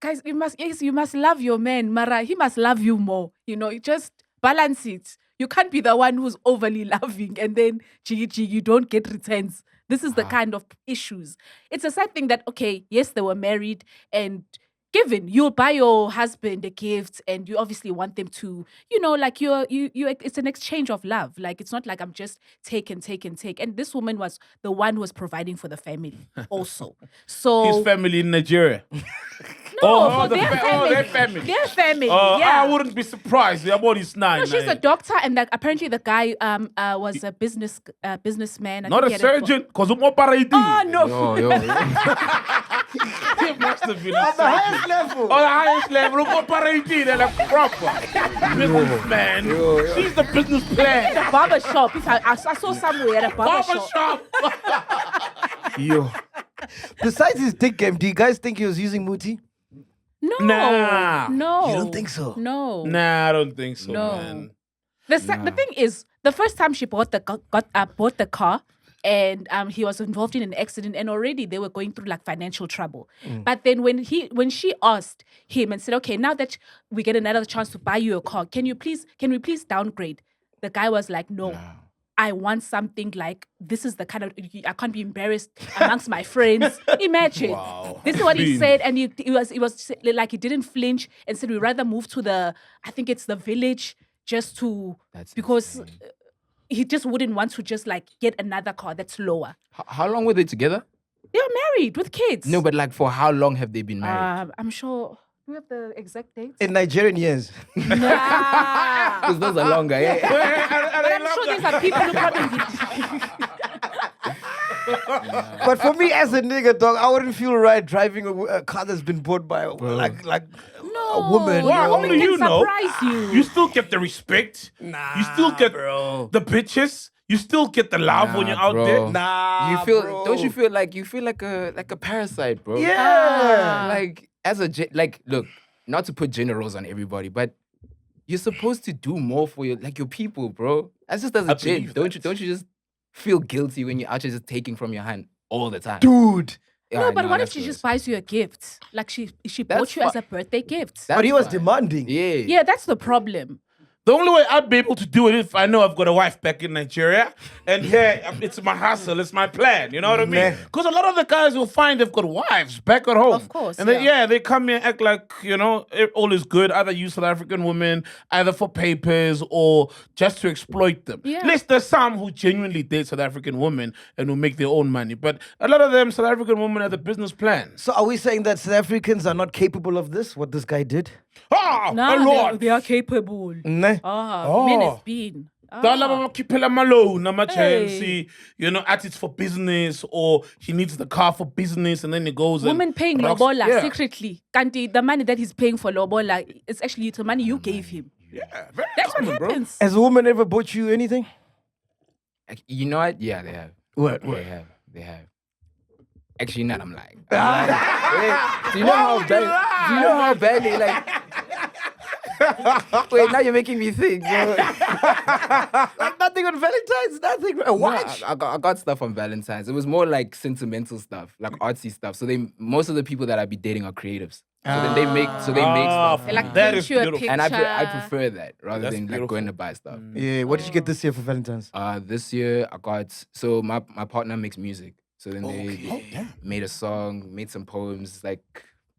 guys, you must love your man, Mara. He must love you more. You know, you just balance it. You can't be the one who's overly loving and then you don't get returns. This is the kind of issues. It's a sad thing that, okay, yes, they were married and given, you'll buy your husband a gift and you obviously want them to, you know, like you it's an exchange of love. Like, it's not like I'm just take. And this woman was the one who was providing for the family also. So his family in Nigeria. their family. Their family. I wouldn't be surprised. Their body's 9. No, she's a doctor, and like apparently the guy was a businessman. Not a surgeon, because I'm operating. Oh no. He must have been At the highest level. On the highest level, I'm operating and a proper businessman. She's the business plan. At a barber shop. I saw somewhere at a barber shop. Yo. Besides his dick game, do you guys think he was using Muti? No. Nah. No. You don't think so? No. Nah, I don't think so, No. man. The thing is, the first time she bought the car, and he was involved in an accident, and already they were going through like financial trouble. But then when she asked him and said, okay, now that we get another chance to buy you a car, can we please downgrade? The guy was like, no. I want something like, this is the kind of, I can't be embarrassed amongst my friends. Imagine. Wow. This is what he said. And he was like, he didn't flinch and said, we'd rather move to I think it's the village just to, because he just wouldn't want to just like get another car that's lower. How long were they together? They were married with kids. No, but like for how long have they been married? I'm sure we have the exact dates? In Nigerian years. Nah. Because those are longer. Yeah. But I'm sure these are people who probably But for me as a nigga, dog, I wouldn't feel right driving a car that's been bought by like a woman. Well, women only can you know. surprise you. You still get the respect. You still get the bitches. You still get the love when you're out bro. there. Nah, You feel? bro. Don't you feel like a parasite, bro? Yeah. Like as a look, not to put gender roles on everybody, but you're supposed to do more for your people, bro. That's just as a gen. Don't you just feel guilty when you're out here just taking from your hand all the time? Dude. Yeah, No, but no, what if that's she the just worst. buys you a gift? Like she That's bought you as a birthday gift. But he was fine. demanding. Yeah. Yeah, that's the problem. The only way I'd be able to do it if I know I've got a wife back in Nigeria, and it's my hustle, it's my plan. You know what I mean? Because a lot of the guys will find they've got wives back at home. Of course, and they come here and act like all is good. Either use South African women, either for papers or just to exploit them. Yeah. At least there's some who genuinely date South African women and who make their own money. But a lot of them South African women have the business plan. So are we saying that South Africans are not capable of this? What this guy did? A Nah, lot. they are capable. Nah. Men have been. Dala bakhiphela malone amajensi, at it's for business, or he needs the car for business, and then he goes Women and paying rocks- lobola Yeah. secretly. Kanti, the money that he's paying for lobola, it's actually the money you gave him. Yeah, very That's what common, bro. happens. Has a woman ever bought you anything? Like, you know what? Yeah, they have. What? They have. Actually, not. I'm like, wait, do you know how badly like? Wait, now you're making me think, bro. Like nothing on Valentine's, nothing. A watch. No, I got stuff on Valentine's. It was more like sentimental stuff, like artsy stuff. So most of the people that I be dating are creatives. So then they make stuff. They like That print is you a beautiful. And I picture. prefer that rather That's than beautiful. like going to buy stuff. Yeah. What did you get this year for Valentine's? This year I got my partner makes music. So then they made a song, made some poems, like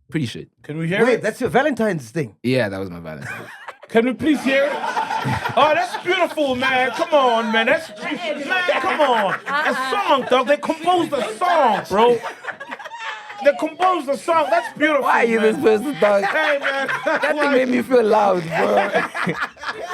pretty shit. Can we hear Wait, it? that's your Valentine's thing. Yeah, that was my Valentine. Can we please hear it? Oh, that's beautiful, man. Come on, man. Come on. A song, dog. They composed a song, bro. They composed a song. That's beautiful. Why are you man. this person, dog? Hey, man. That thing made me feel loud, bro.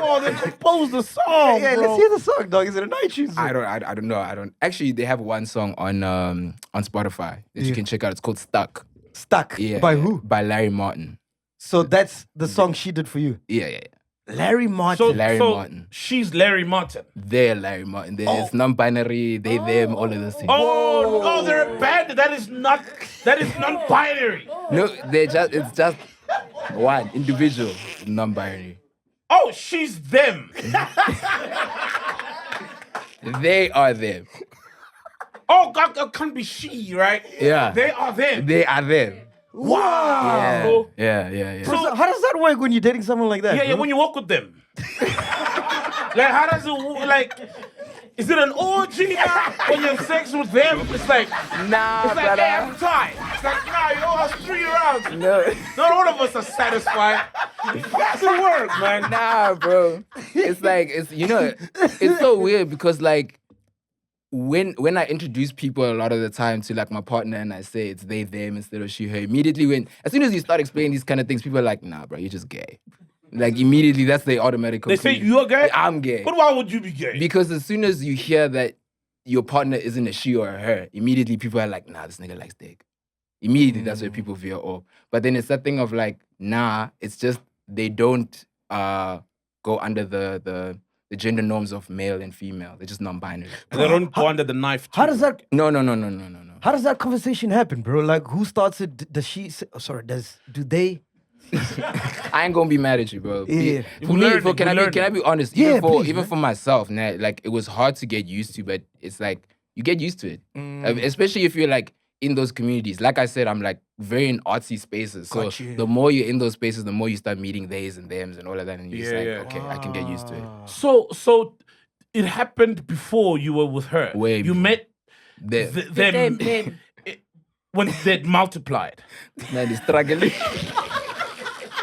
Oh, they composed a song, Yeah, bro. let's hear the song, dog. Is it an iTunes? I don't know. Actually, they have one song on Spotify that you can check out. It's called Stuck. Stuck. Yeah. By who? By Larry Martin. So that's the song she did for you. Yeah. Larry Martin. Larry so Martin. She's Larry Martin. They're Larry Martin. There's non-binary, they, them, all of those things. Oh, they're a band. That is non-binary. No, it's just one individual, non-binary. Oh, she's them. They are them. Oh, God, it can't be she, right? Yeah. They are them. They are them. Wow. Yeah. So how does that work when you're dating someone like that? Yeah, bro? when you walk with them. Like, how does it, like, is it an orgy now? When you have sex with them, it's like, Nah, it's like, hey, I'm tired. It's like, nah, you owe us 3 rounds. No. Not all of us are satisfied. How does it work, man? Nah, bro. It's like, it's so weird because like, when I introduce people a lot of the time to like my partner and I say it's they, them instead of she, her, immediately as soon as you start explaining these kind of things, people are like, nah, bro, you're just gay. Like immediately that's the automatic They say conclusion. you're gay? I'm gay. But why would you be gay? Because as soon as you hear that your partner isn't a she or a her, immediately people are like, nah, this nigga likes dick. Immediately that's where people veer off. But then it's that thing of like, nah, it's just they don't go under the gender norms of male and female. They're just non-binary. And they don't go under the knife. How does that? No. How does that conversation happen, bro? Like, who starts it? Does she? Do they? I ain't gonna be mad at you, bro. Yeah. For me, learning, can I be honest? Yeah, Even please, even man. for myself, nah, like it was hard to get used to, but it's like you get used to it. Especially if you're like in those communities. Like I said, I'm like very in artsy spaces. So Got you. the more you're in those spaces, the more you start meeting theys and thems and all of that, and you're just like, Yeah. okay, I can get used to it. So it happened before you were with her. Way you before. met Them. Them. when they'd multiplied. Man, is struggling.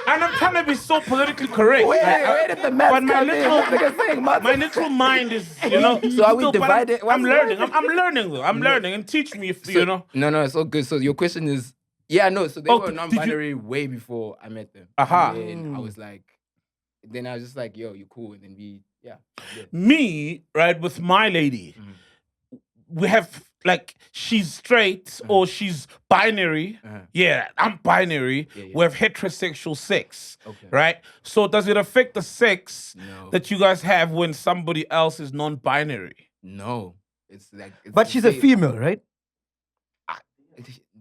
And I'm trying to be so politically correct. Wait at the math But my come in. little- This nigga saying math. My little mind is, So are we divided? I'm learning. I'm learning though. I'm learning, and teach me if you know. No, it's all good. So your question is, Yeah, no. So they Oh, were did you- non-binary way before I met them. Aha. And then I was like, then I was just like, yo, you cool. And then yeah. Me, right, with my lady, we have like she's straight or she's binary. Yeah, I'm binary. Yeah. We have heterosexual sex. Okay. Right? So does it affect the sex No. that you guys have when somebody else is non-binary? No. It's like. It's But the she's a same- female, right?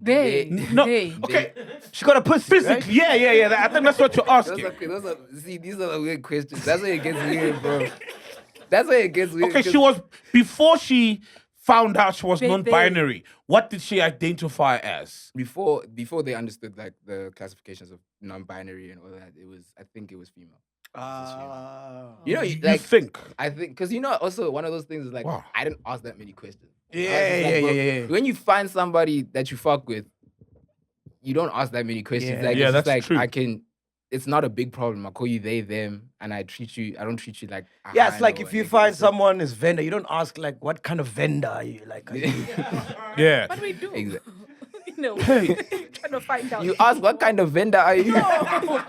They. No. They. Okay. She got a pussy, Physically, right? yeah. I think that's what you're asking. See, these are the weird questions. That's where it gets weird, bro. That's where it gets weird. Okay, she was before she found out she was They- non-binary. What did she identify as? before they understood like the classifications of non-binary and all that. I think it was female. You know, You like think? I think because also one of those things is like Wow. I didn't ask that many questions. I was Yeah, just like, bro, yeah. When you find somebody that you fuck with, you don't ask that many questions. Yeah. Like Yeah, it's just that's like true. it's not a big problem. I call you they, them, and I don't treat you like Yeah, it's like know, if you like, find it's someone as vendor, you don't ask like, what kind of vendor are you? Like, are you- Yeah. What do we do? Exactly. You know, trying to find out. You ask what kind of vendor are you?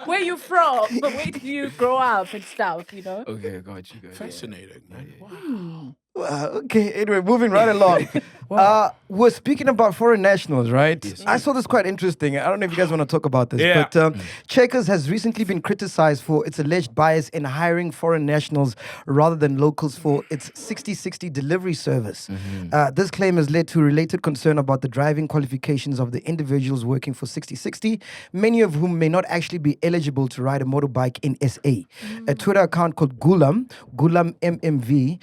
Where you from? Where did you grow up and stuff? You know. Okay, got you. Fascinating, man. okay, anyway, moving right along. We're speaking about foreign nationals, right? I saw this quite interesting. I don't know if you guys want to talk about this, Yeah. but Checkers has recently been criticized for its alleged bias in hiring foreign nationals rather than locals for its 6060 delivery service. This claim has led to related concern about the driving qualifications of the individuals working for 6060, many of whom may not actually be eligible to ride a motorbike in SA. A Twitter account called Gulam MMV,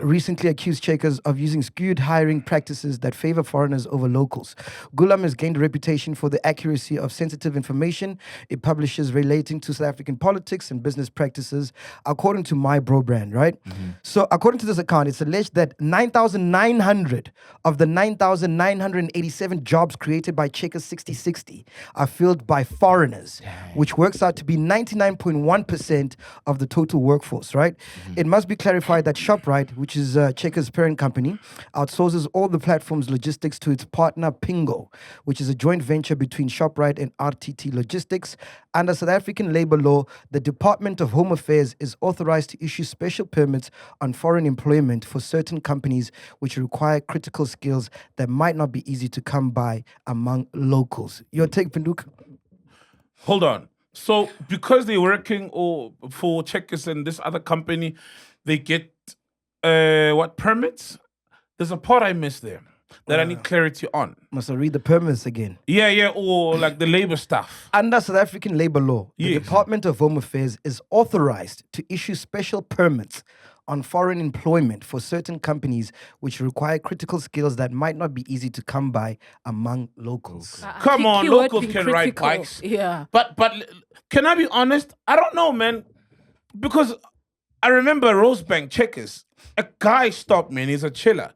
recently accused Checkers of using skewed hiring practices that favor foreigners over locals. Gulam has gained a reputation for the accuracy of sensitive information it publishes relating to South African politics and business practices, according to My Bro Brand, right? So, according to this account, it's alleged that 9,900 of the 9,987 jobs created by Checkers 6060 are filled by foreigners, which works out to be 99.1% of the total workforce, right? It must be clarified that ShopRite, which is Checkers' parent company, outsources all the platform's logistics to its partner Pingo, which is a joint venture between ShopRite and RTT Logistics. Under South African labor law, the Department of Home Affairs is authorized to issue special permits on foreign employment for certain companies which require critical skills that might not be easy to come by among locals. Your take, Pinduka? Hold on. So because they're working for Checkers and this other company, they get what permits? There's a part I missed there that I need clarity on. Must I read the permits again? Yeah, or like the labor stuff. Under South African labor law, the Yes. Department of Home Affairs is authorized to issue special permits on foreign employment for certain companies which require critical skills that might not be easy to come by among locals. Come on, Keyword locals being can ride critical. bikes. Yeah. But can I be honest? I don't know, man. Because I remember Rosebank Checkers. A guy stopped me and he's a chiller.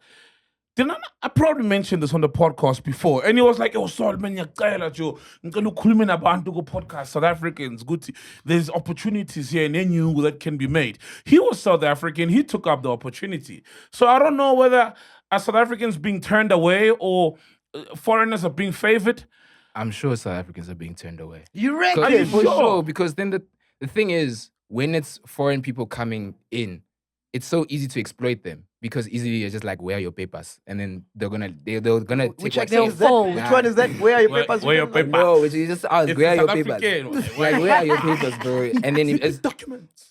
I probably mentioned this on the podcast before. And he was like, Sol, man, podcast South Africans. Good. There's opportunities here in NU that can be made. He was South African. He took up the opportunity. So I don't know whether South Africans being turned away or foreigners are being favored. I'm sure South Africans are being turned away. You reckon? Are you For sure? sure, because then the thing is, when it's foreign people coming in, it's so easy to exploit them because easily you're just like, where are your papers? And then they're gonna take Which what accent is that? fold. Which one is that? Where are your Where- papers? where your Like, papers? No, which you just ask, It's where are your South papers? African. Like, where are your papers, bro? And then These documents.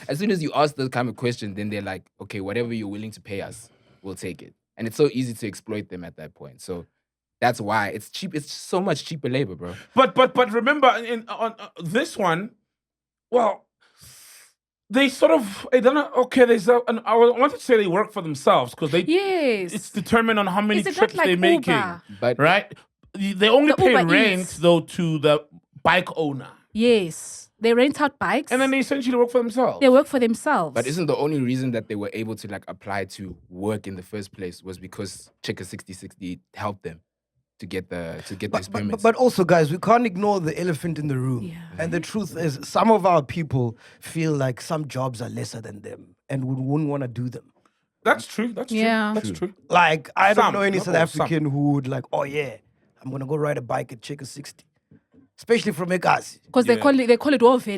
as soon as you ask those kind of question, then they're like, okay, whatever you're willing to pay us, we'll take it. And it's so easy to exploit them at that point. So that's why it's cheap. It's so much cheaper labor, bro. But remember on this one, well, they sort of I don't know. Okay, I wanted to say they work for themselves because Yes. it's determined on how many Is it trips not like they're making, Uber? But right? They only The pay Uber rent Eats. though to the bike owner, Yes. They rent out bikes. and then they essentially work for themselves. they work for themselves. But isn't the only reason that they were able to like apply to work in the first place was because Checker 6060 helped them to get those permits? But also, guys, we can't ignore the elephant in the room. Yeah. And the truth is, some of our people feel like some jobs are lesser than them and wouldn't want to do them. That's true. That's true. Yeah. That's true. Like, I don't Some, know any not South all, some. African who would like, oh yeah, I'm gonna go ride a bike at Sixty60. Especially from Ekasi. Because they call it Wovelaphi.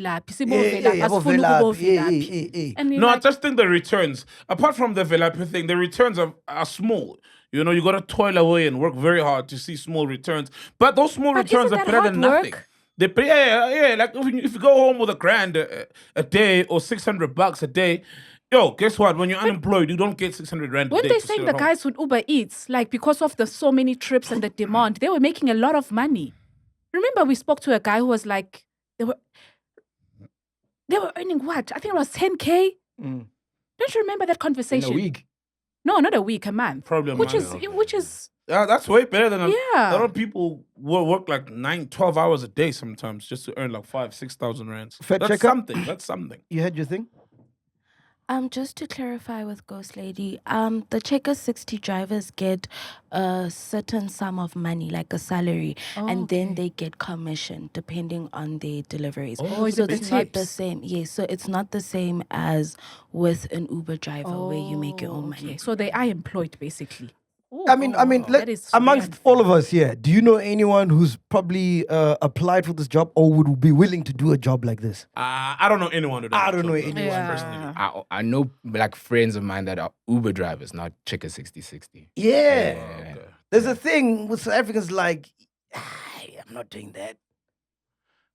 And No, I just think the returns, apart from the Velaphi thing, the returns are small. You know, you got to toil away and work very hard to see small returns. But those small returns are better than nothing. They pay, yeah. Like if you go home with $1,000 a day or $600 a day, yo, guess what? When you're unemployed, you don't get 600 rand a day. When they saying the guys with Uber Eats, like because of the so many trips and the demand, they were making a lot of money. Remember, we spoke to a guy who was like, they were earning what? I think it was 10K. Don't you remember that conversation? In a week? No, not a week, a month. Probably a which month. is Yeah, that's way better than a lot Yeah. of people work like 9-12 hours a day sometimes just to earn like 5,000-6,000 rands. Fact That's checker? something. That's something. You had your thing? Just to clarify with Ghost Lady, the Sixty60 drivers get a certain sum of money, like a salary, and then they get commission depending on their deliveries. Oh, is so it the it's not the tips? same. Yes, so it's not the same as with an Uber driver where you make your own money. So they are employed basically. I mean, that is amongst very all of us here, do you know anyone who's probably applied for this job or would be willing to do a job like this? I don't know anyone who does I don't know that. anyone personally. I know like friends of mine that are Uber drivers, not Sixty60. Yeah. Okay. There's a thing with South Africans like, I'm not doing that.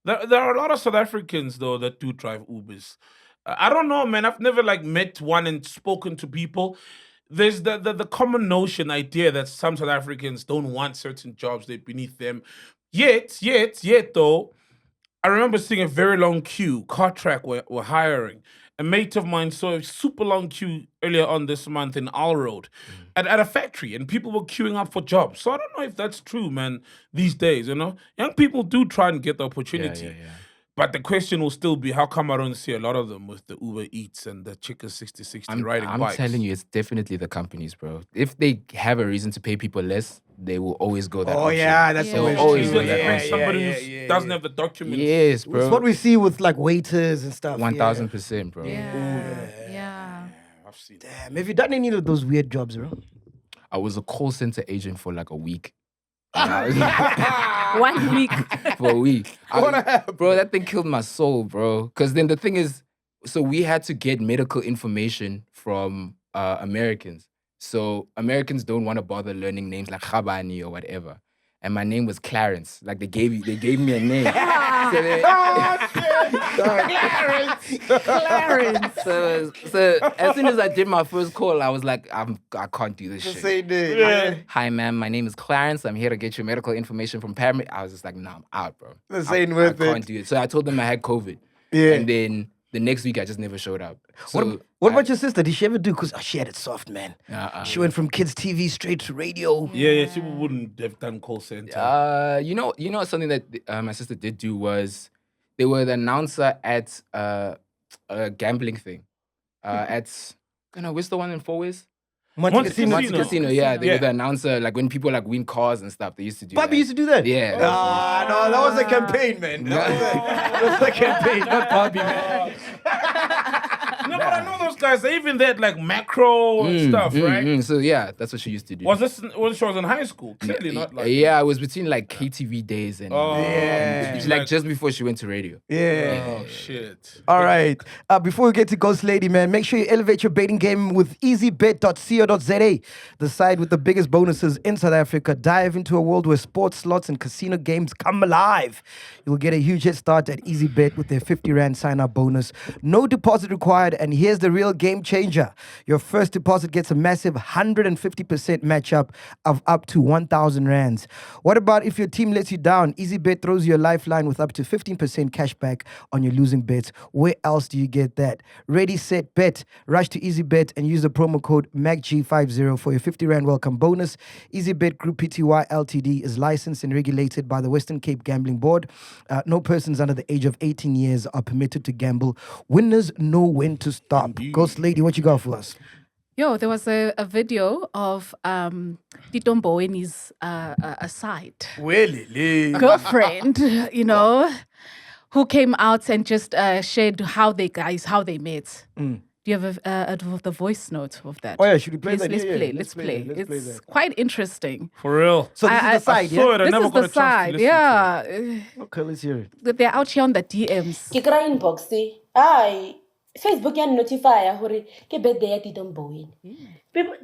There are a lot of South Africans though that do drive Ubers. I don't know, man. I've never like met one and spoken to people. There's the common notion idea that some South Africans don't want certain jobs, they're beneath them. Yet though, I remember seeing a very long queue. Cartrack were hiring. A mate of mine saw a super long queue earlier on this month in Al Road at a factory, and people were queuing up for jobs. So I don't know if that's true, man, these days, you know? Young people do try and get the opportunity. Yeah. But the question will still be, how come I don't see a lot of them with the Uber Eats and the Sixty60 riding I'm bikes? telling you, it's definitely the companies, bro. If they have a reason to pay people less, they will always go that option. That's They will always always true. go that Even option. somebody who doesn't have the documents. Yes, bro. It's what we see with like waiters and stuff. 1000%, bro. Yeah. I've seen it. Damn, have you done any of those weird jobs, bro? I was a call center agent for like a week. 1 week. For a week. Bro, that thing killed my soul, bro. Because then the thing is, so we had to get medical information from Americans. So Americans don't want to bother learning names like Khabani or whatever. And my name was Clarence. Like they gave me a name. So they, Clarence. so as soon as I did my first call, I was like, I can't do this shit. Say that. Hi, ma'am. My name is Clarence. I'm here to get your medical information from paramedic. I was just like, nah, I'm out, bro. This I ain't worth can't it. do it. So I told them I had COVID. Yeah. And then the next week, I just never showed up. So What about your sister? Did she ever do? Because she had it soft, man. She went from kids' TV straight to radio. Yeah, she wouldn't have done call center. You know something that my sister did do was they were the announcer at a gambling thing. Where's the one in Four Ways? Monte Casino. Monte Casino, yeah. They were the announcer, like when people like win cars and stuff, they used to do Bobby that. used to do that? Yeah. No, that was a campaign, man. That was a campaign, not Bobby, man. No, but I know those guys. They even did like macro and stuff, right? So yeah, that's what she used to do. Was this when she was in high school? Clearly not like. Yeah, it was between like KTV days and Yeah. like just before she went to radio. Yeah. Oh shit! All right. Before we get to Ghost Lady, man, make sure you elevate your betting game with easybet.co.za, the site with the biggest bonuses in South Africa. Dive into a world where sports, slots, and casino games come alive. You'll get a huge head start at EasyBet with their 50 Rand sign-up bonus. No deposit required, and here's the real game changer. Your first deposit gets a massive 150% match-up of up to 1,000 Rands. What about if your team lets you down? EasyBet throws you a lifeline with up to 15% cash back on your losing bets. Where else do you get that? Ready, set, bet. Rush to EasyBet and use the promo code MacG50 for your 50 Rand welcome bonus. EasyBet Group Pty Ltd is licensed and regulated by the Western Cape Gambling Board. No persons under the age of 18 years are permitted to gamble. Winners know when to stop. Ghost Lady, what you got for us? Yo, there was a video of Tito Mboweni's aside girlfriend, who came out and just shared how they met. Do Do you have the voice note of that? Oh yeah, should we play Let's, that? let's Yeah, play. yeah, Let's play. Let's play It's that. quite interesting. For real. So this is the I side, saw yeah? it. I This never is got the a chance to side. listen to Yeah. Okay, let's hear it. They're out here on the DMs. Ke kry inbox ai Facebook ya notify hore ke birthday ya Tito Mboweni.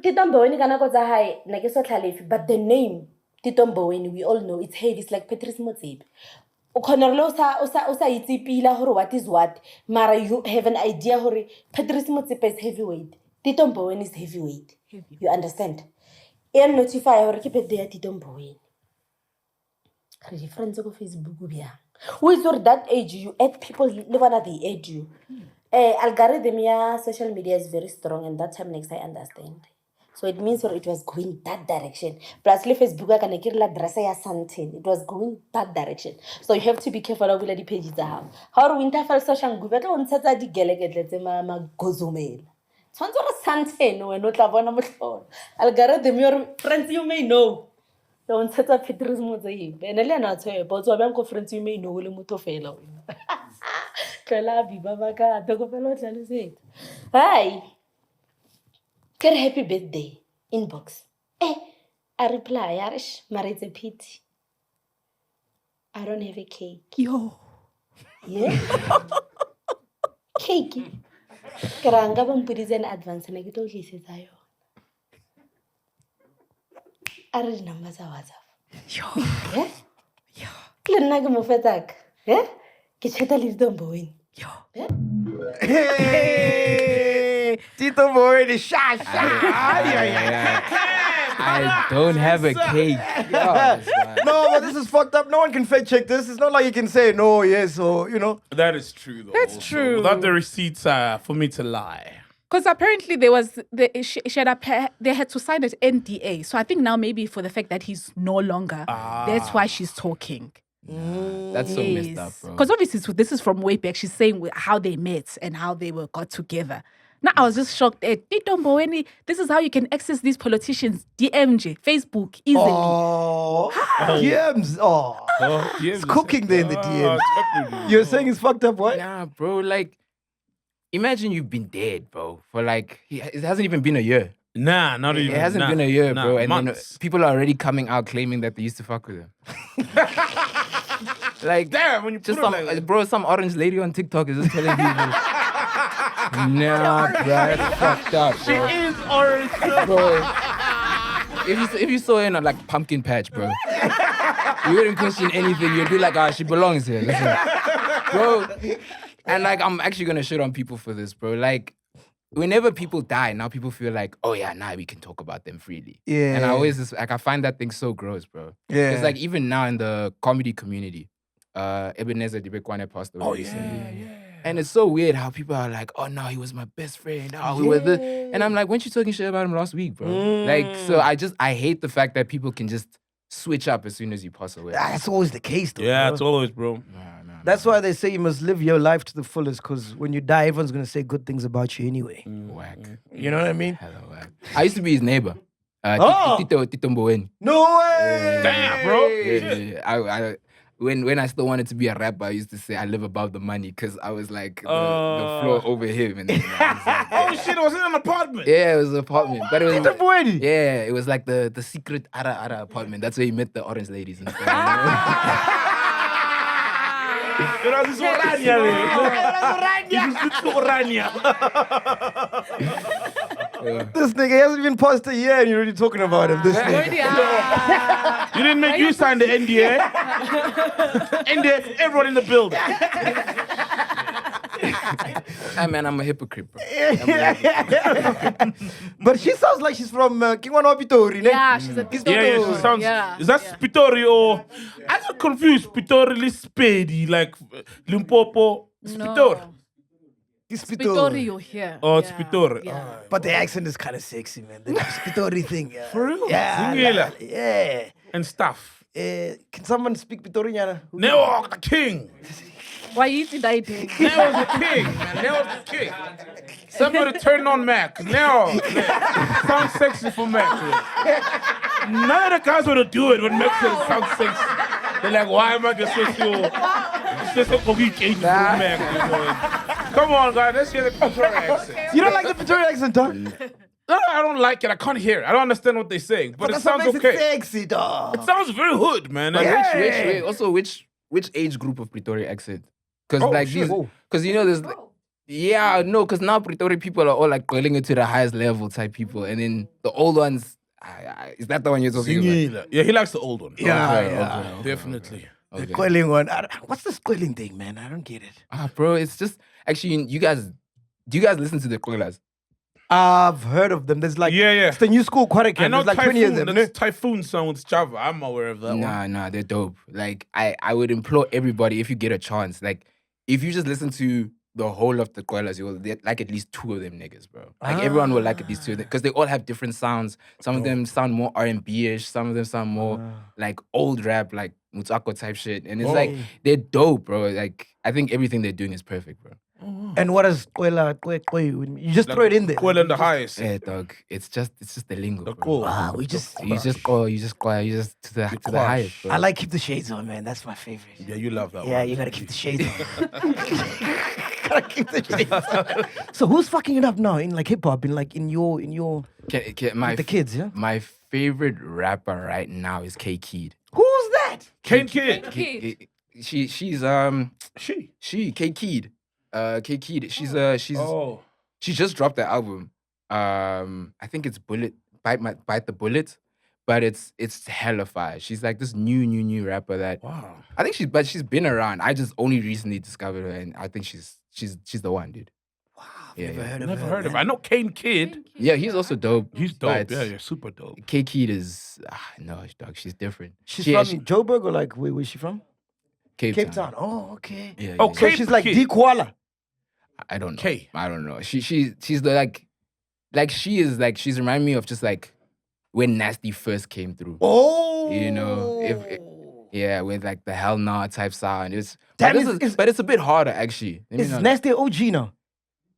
Tito Mboweni kana go tsa hae na ke so tlhalefi, but the name Tito Mboweni we all know it's heavy, it's like Patrice Motsepe. O khona lo sa itsipila hore what is what, mara you have an idea hore Patrice Motsepe is heavyweight, Tito Mboweni is heavyweight. You understand? And notify hore ke birthday ya Tito Mboweni. Re difference go Facebook bia. Who is your that age you add people live on the age you. Algorithm ya social media is very strong, and that time next I understand. So it means it was going that direction. Plus, Facebook I can la dress ya something. It was going that direction. So you have to be careful of the pages that how winter fell social group. I don't say that the get ma gozumel. Sounds or something when not la bona mo. Algorithm your friends you may know. Don't set up Patrice Motsepe. And Elena not say but so I'm friends you may know le motho fela. Kala baba ka to go fela tla le se. Hi. Get happy birthday inbox. I reply, Arish, mara it's a pity. I don't have a cake. Yo. Yeah? Cake. Karanga bampudis in advance and I get all this is I Arish numbers are WhatsApp. Yo. Yeah? Yo. Klenaga mofetak. Yeah? Kicheta little Mboweni. Yo. Yeah? Hey, Tito Mboweni, sha. I don't have a cake. No, but this is fucked up. No one can fact check this. It's not like you can say no, yes, or That is true, though. That's also. true. Without the receipts, for me to lie. Because apparently they had to sign an NDA. So I think now maybe for the fact that he's no longer, that's why she's talking. That's so messed up, bro. Because obviously this is from way back. She's saying how they met and how they got together. Now I was just shocked at Tito Mboweni. This is how you can access these politicians. DMJ, Facebook, easily. Oh, DMs. Oh, it's cooking there in the DMs. You're saying it's fucked up, what? Nah, bro. Like, imagine you've been dead, bro, for like it hasn't even been a year. Nah, not even. It hasn't been a year, bro. And then months. people are already coming out claiming that they used to fuck with him. Like, Damn, when you just put some it like that. bro, some orange lady on TikTok is just telling people. Nah, bro, that's fucked up, She bro. is orange. Bro, if you saw her in a like pumpkin patch, bro, you wouldn't question anything. You'd be like, she belongs here. Listen. Bro. And like, I'm actually gonna shit on people for this, bro. Like, whenever people die, now people feel like, oh yeah, now we can talk about them freely. Yeah. And I always just, like, I find that thing so gross, bro. Yeah. It's like even now in the comedy community, Ebenezer Dibekwane passed away recently. And it's so weird how people are like, oh no, he was my best friend. Oh, we were this. And I'm like, weren't you talking shit about him last week, bro? Like, so I hate the fact that people can just switch up as soon as you pass away. That's always the case, though. Yeah, bro. it's always, bro. That's why they say you must live your life to the fullest, because when you die, everyone's going to say good things about you anyway. Whack. You know what I mean? Hello, whack. I used to be his neighbor. Tito Mboweni. No way! Damn, bro. Yeah. When I still wanted to be a rapper, I used to say I live above the money because I was like the floor over him. And then I was like, Oh shit, was it an apartment? yeah, it was an apartment. But it was Tito Mboweni. yeah, it was like the secret Ara apartment. That's where you met the orange ladies and stuff. This This nigga hasn't even passed a year and you're already talking about him. This nigga. You didn't make you sign the NDA. NDA for everyone in the building. Hey man, I'm a hypocrite, bro. But she sounds like she's from Kingwana Pitori, ne? Yeah, she's a Yeah, she sounds. Yeah, Is that Spitori or? I got confused. Spitori, Spedi, like Limpopo. Spitori. It's Spitori, you're here. Oh, it's Spitori. Yeah. But the accent is kind of sexy, man. The Pitori thing. Yeah. For real? Yeah. Zingela. Yeah. And stuff. Can someone speak Pitoriana? Neo the king. Why is it that day? Neo's the king, man. Neo's the king. Somebody turn on Mac. Neo. Sounds sexy for Mac. None of the guys want to do it when Mac says it sounds sexy. They're like, why am I just so This is change man. Come on, guys. Let's hear the Pretoria accent. You don't like the Pretoria accent, huh? No, I don't like it. I can't hear it. I don't understand what they're saying, but it that's what sounds makes okay. it sexy, dog. It sounds very hood, man. But Like, which age group of Pretoria accent? Because Oh, like shit. these, because you know there's like, yeah, no, because now Pretoria people are all like calling it to the highest level type people, and then the old ones, is that the one you're talking about? yeah, he likes the old one. Yeah, Definitely. The squilling one. What's the squilling thing, man? I don't get it. Bro, it's just actually do you guys listen to the Kwelas? I've heard of them. There's like Yeah. it's the new school I Quarican. know There's like 20 of Typhoon. them. That's Typhoon song with Java. I'm aware of that one. Nah, they're dope. Like I would implore everybody, if you get a chance, like if you just listen to the whole of the Kwelas, you will like at least 2 of them niggas, bro. Like everyone will like at least 2 of them because they all have different sounds. Some of them sound more R&B-ish. Some of them sound more like old rap, like Mutsako type shit. And it's like they're dope, bro. Like I think everything they're doing is perfect, bro. And what is Kwela? You just throw it in there. Well, in the highest. Yeah, dog. It's just the lingo. The Bro. cool. Wow, you just You just to the highest, bro. I like keep the shades on, man. That's my favorite. Yeah, you love that Yeah, one. you gotta keep the shades on. Gotta keep the shades on. So who's fucking it up now in like hip hop? In your My the kids, yeah? My favorite rapper right now is K Kid. Who's that? Kane Kid. She's She. K Kid. K Kid. Oh. She just dropped the album. I think it's Bite the Bullet, but it's hella fire. She's like this new rapper that Wow. I think she's been around. I just only recently discovered her, and I think she's the one, dude. Wow, Yeah, never yeah. heard of Never her, heard of man. I know Kane Kid. Yeah, he's also dope. He's dope. but Yeah, super dope. K Kid is no dog. She's different. She's She- from she- Joburg or like where's she from? Cape Town. Oh, okay. Yeah, Oh, yeah. So Cape she's like Kid. D Koala. I don't know. K. I don't know. She's the she's reminding me of just like when Nasty first came through. Oh, You know, Yeah, with like the Hell Nah type sound. Damn, But it's a bit harder actually. Let me it's not- Nasty OG now.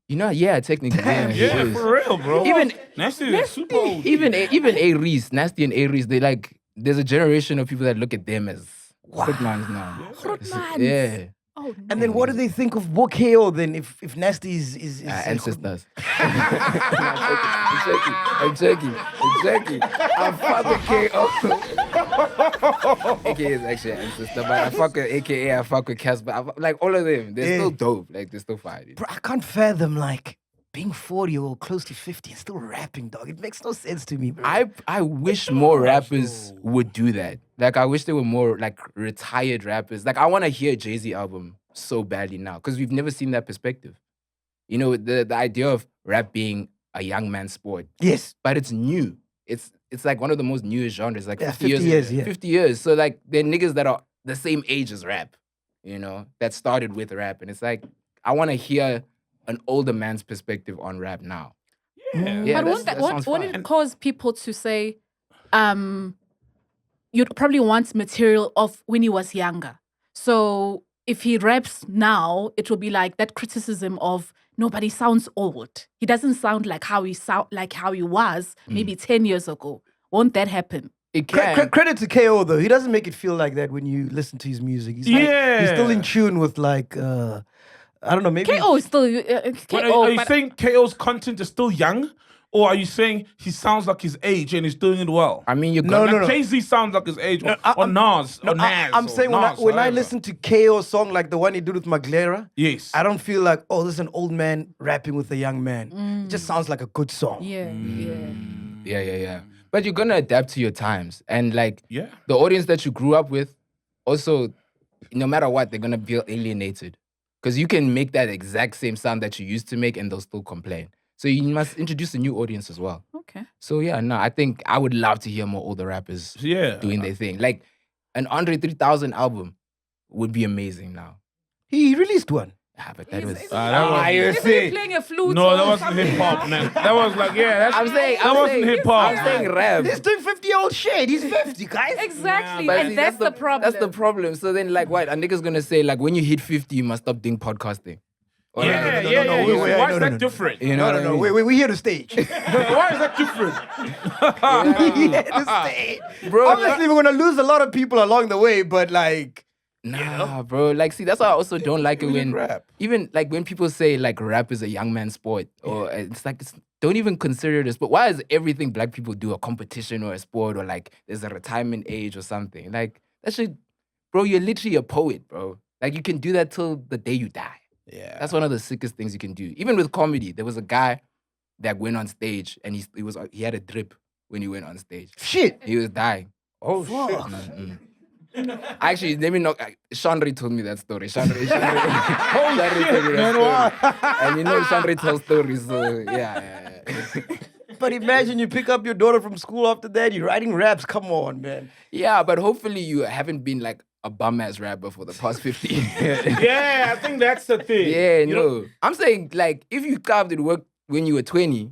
You know, yeah, technically. Damn, yeah, Yeah, it is. for real, bro. Even Nasty is super old. even A Reese, Nasty and A Reese, they like there's a generation of people that look at them as Grootmans now. Grootmans. Yeah. Oh, no. And then what do they think of KO then if Nasty is Ancestors. I'm joking. I fuck with KO. AKA is actually an ancestor, but I fuck with AKA, I fuck with Casper. Like all of them, they're still dope. Like they're still fire. Dude. Bro, I can't fathom like being 40 or close to 50 and still rapping, dog. It makes no sense to me, bro. I wish more rappers would do that. Like I wish there were more like retired rappers. Like I want to hear a Jay-Z album so badly now because we've never seen that perspective. You know, the idea of rap being a young man's sport. Yes. But it's new. It's like one of the most newest genres. Like Yeah, 50 50 years, yeah. 50 years. So like they're niggas that are the same age as rap, you know, that started with rap. And it's like, I want to hear an older man's perspective on rap now. Yeah. But that sounds won't fine. it cause people to say, you'd probably want material of when he was younger. So if he raps now, it will be like that criticism of nobody sounds old. He doesn't sound like how he was maybe 10 years ago. Won't that happen? It can. Credit to KO though. He doesn't make it feel like that when you listen to his music. He's like, he's still in tune with like I don't know, maybe KO is still But are you saying KO's content is still young? Or are you saying he sounds like his age and he's doing it well? I mean, you're Like Jay-Z sounds like his age, or Nas, or Nas. I'm or saying Nas, when I whatever. listen to KO song like the one he did with Maglera, Yes. I don't feel like, oh, this is an old man rapping with a young man. It just sounds like a good song. Yeah. Yeah. But you're gonna adapt to your times. And like Yeah. the audience that you grew up with, also, no matter what, they're gonna feel alienated. Because you can make that exact same sound that you used to make and they'll still complain. So you must introduce a new audience as well. Okay. So yeah, no, I think I would love to hear more older rappers doing their thing. Like an Andre 3000 album would be amazing now. He released one. Yeah, but that was. Isn't he playing a flute? No, or that wasn't something? hip hop, man. That was like, that wasn't hip hop. I'm saying rap. He's doing 50-year-old shit. He's 50, guys. Exactly. But And see, that's the problem. That's the problem. So then, like, what? A nigga's gonna say, like, when you hit 50, you must stop doing podcasting. Or Yeah. Why is that different? You know what I mean? Wait, we hear the stage. Why is that different? We hear the stage. Bro, Obviously, we're gonna lose a lot of people along the way, but like, Nah, bro. Like, see, that's why I also don't like it We did when rap. even like when people say like rap is a young man's sport, or it's like don't even consider it a sport. Why is everything black people do a competition or a sport, or like there's a retirement age or something? Like that should, bro. You're literally a poet, bro. Like you can do that till the day you die. Yeah. That's one of the sickest things you can do. Even with comedy, there was a guy that went on stage and he had a drip when he went on stage. Shit. He was dying. Oh, shit. Mm-mm. Actually, let me know. Shandri told me that story. Shandri told me that story. And you know, Shandri tells stories, so yeah. But imagine you pick up your daughter from school after that, you're writing raps. Come on, man. Yeah, but hopefully you haven't been like a bum ass rapper for the past 50 years. Yeah, I think that's the thing. Yeah, You know- no. I'm saying, like, if you carved it work when you were 20,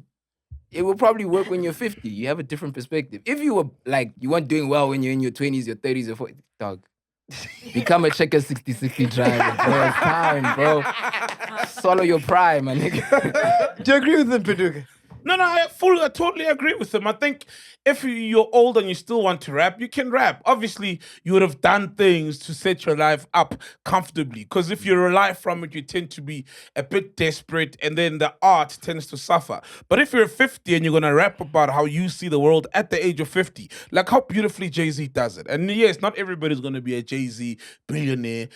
it will probably work when you're 50. You have a different perspective. If you were like, you weren't doing well when you're in your 20s, your 30s, your 40s, dog, become a checker 6060 driver, bro. It's time, bro. Swallow your pride, my nigga. Do you agree with him, Paduka? No, I totally agree with him. I think if you're old and you still want to rap, you can rap. Obviously, you would have done things to set your life up comfortably. Because if you rely from it, you tend to be a bit desperate, and then the art tends to suffer. But if you're 50 and you're gonna rap about how you see the world at the age of 50, like how beautifully Jay-Z does it. And yes, not everybody's gonna be a Jay-Z billionaire,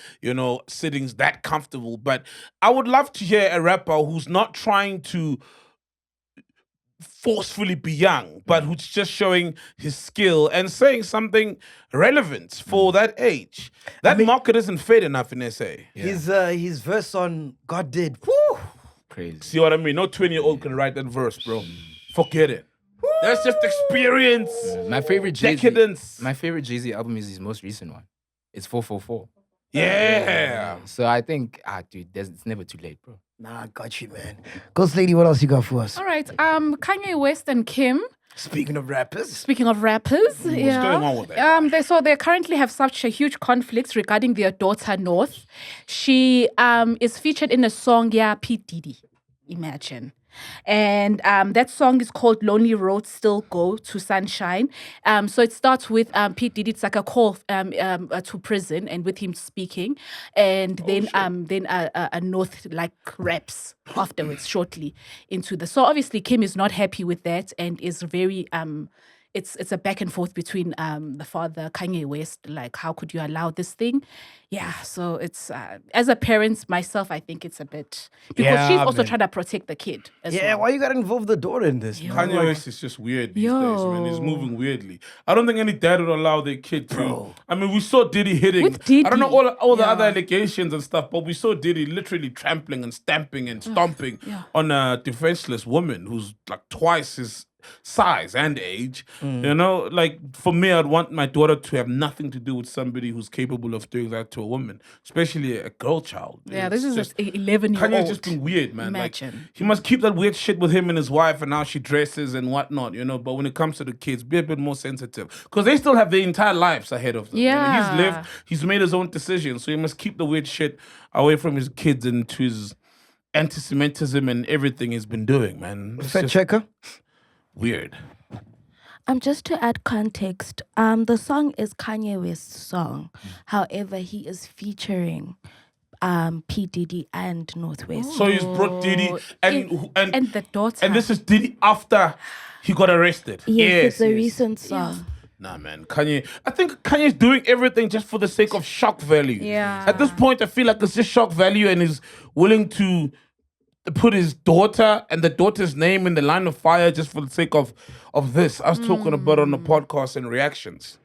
sitting that comfortable. But I would love to hear a rapper who's not trying to forcefully be young, but who's just showing his skill and saying something relevant for that age. That market isn't fed enough in SA. His verse on God Did. Woo! Crazy. See what I mean? No 20-year-old can write that verse, bro. Forget it. That's just experience. My favorite Jay-Z, Decadence. My favorite Jay-Z album is his most recent one. It's 444. Yeah. So I think, dude, it's never too late, bro. Nah, I got you, man. Ghost Lady, what else you got for us? All right. Kanye West and Kim. Speaking of rappers. Speaking of rappers, What's going on with that? They currently have such a huge conflict regarding their daughter North. She is featured in a song, P Diddy. Imagine. And that song is called Lonely Roads Still Go to Sunshine. So it starts with P Diddy. It's like a call to prison, and with him speaking, and then a North like raps afterwards shortly into the. So obviously Kim is not happy with that and is very it's a back and forth between the father, Kanye West, like how could you allow this thing? Yeah, so it's as a parent myself, I think it's a bit because she's also trying to protect the kid as well. Why you gotta involve the daughter in this? Man? Kanye West is just weird these days, man. He's moving weirdly. I don't think any dad would allow their kid to. I mean, we saw Diddy hitting. With Diddy. I don't know all the other allegations and stuff, but we saw Diddy literally trampling and stamping and stomping on a defenseless woman who's like twice his size and age. Like for me, I'd want my daughter to have nothing to do with somebody who's capable of doing that to a woman, especially a girl child. Yeah, It's this is just, an 11-year-old. Kanye's just been weird, man. Imagine. Like he must keep that weird shit with him and his wife and how she dresses and whatnot, But when it comes to the kids, be a bit more sensitive because they still have their entire lives ahead of them. Yeah. He's lived, he's made his own decisions, so he must keep the weird shit away from his kids and to his anti-Semitism and everything he's been doing, man. It's Fact just checker. weird. Just to add context, the song is Kanye West's song. However, he is featuring P Diddy and Northwest. So he's brought Diddy and the daughter. And this is Diddy after he got arrested. Yes, it's a recent song. Nah, man, Kanye. I think Kanye's doing everything just for the sake of shock value. Yeah. At this point, I feel like it's just shock value, and he's willing to put his daughter and the daughter's name in the line of fire just for the sake of this. I was talking about it on the podcast and reactions.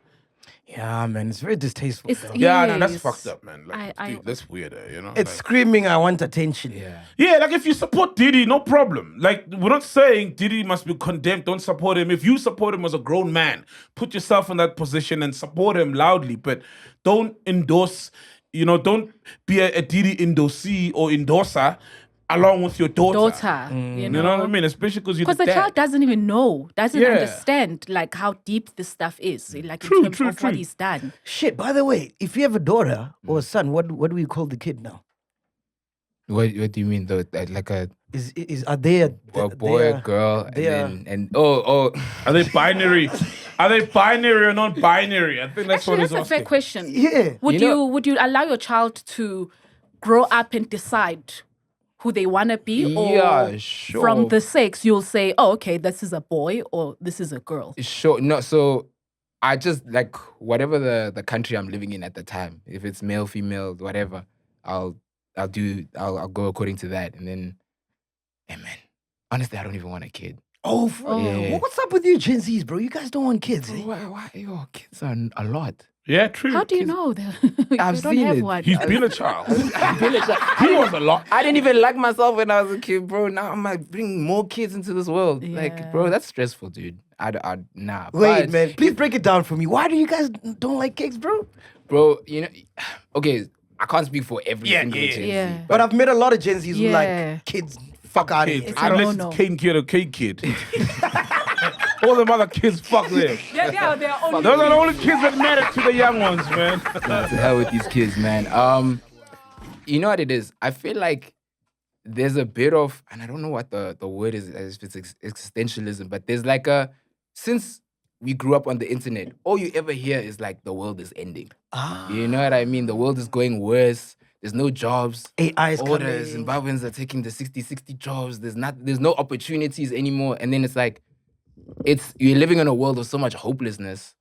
Yeah, man, it's very distasteful. No, that's fucked up, man. Like, I- dude, that's weirder, It's screaming, I want attention. Yeah, like if you support Diddy, no problem. Like we're not saying Diddy must be condemned. Don't support him. If you support him as a grown man, put yourself in that position and support him loudly. But don't endorse. Don't be a Diddy endorsee or endorser along with your daughter. You know what I mean? Especially because you're the dad. child doesn't even know, doesn't Yeah. understand like how deep this stuff is, like True, in terms of what he's done. Shit, by the way, if you have a daughter or a son, what do we call the kid now? What do you mean though? Like a Are they a boy, they are- girl, they are- and oh, Are they binary? Are they binary or non-binary? I think that's Actually, what that's he's a fair asking. question. Yeah. Would you allow your child to grow up and decide who they want to be? Or Yeah, sure. from the sex, you'll say, oh, okay, this is a boy or this is a girl. Sure. No, so I just like whatever the country I'm living in at the time. If it's male, female, whatever, I'll go according to that. And then, hey man, honestly, I don't even want a kid. Oh, for real? Yeah. What's up with you Gen Zs, bro? You guys don't want kids, eh? Why? Yo, kids are a lot. Yeah, true. How do you know that? You I've don't seen have it. one. He's been a child. He was a lot. I didn't even like myself when I was a kid, bro. Now I'm like bringing more kids into this world. Like, bro, that's stressful, dude. Nah. Wait, But, man. Please break it down for me. Why do you guys don't like kids, bro? bro, you know, okay, I can't speak for every single Gen Z. Yeah. But I've met a lot of Gen Zs who Yeah. like kids. Fuck out of Kids. here. It's a Unless no-no. it's Kane kid or Kate kid. All them other kids, fuck them. Yeah, they're only. Those are the only kids that matter to the young ones, man. Nah, to hell with these kids, man. You know what it is? I feel like there's a bit of, and I don't know what the word is, if it's existentialism, but there's like since we grew up on the internet, all you ever hear is like the world is ending. You know what I mean? The world is going worse. There's no jobs. AI is All coming. the Zimbabweans are taking the 60-60 jobs. There's no opportunities anymore. And then it's like, you're living in a world of so much hopelessness.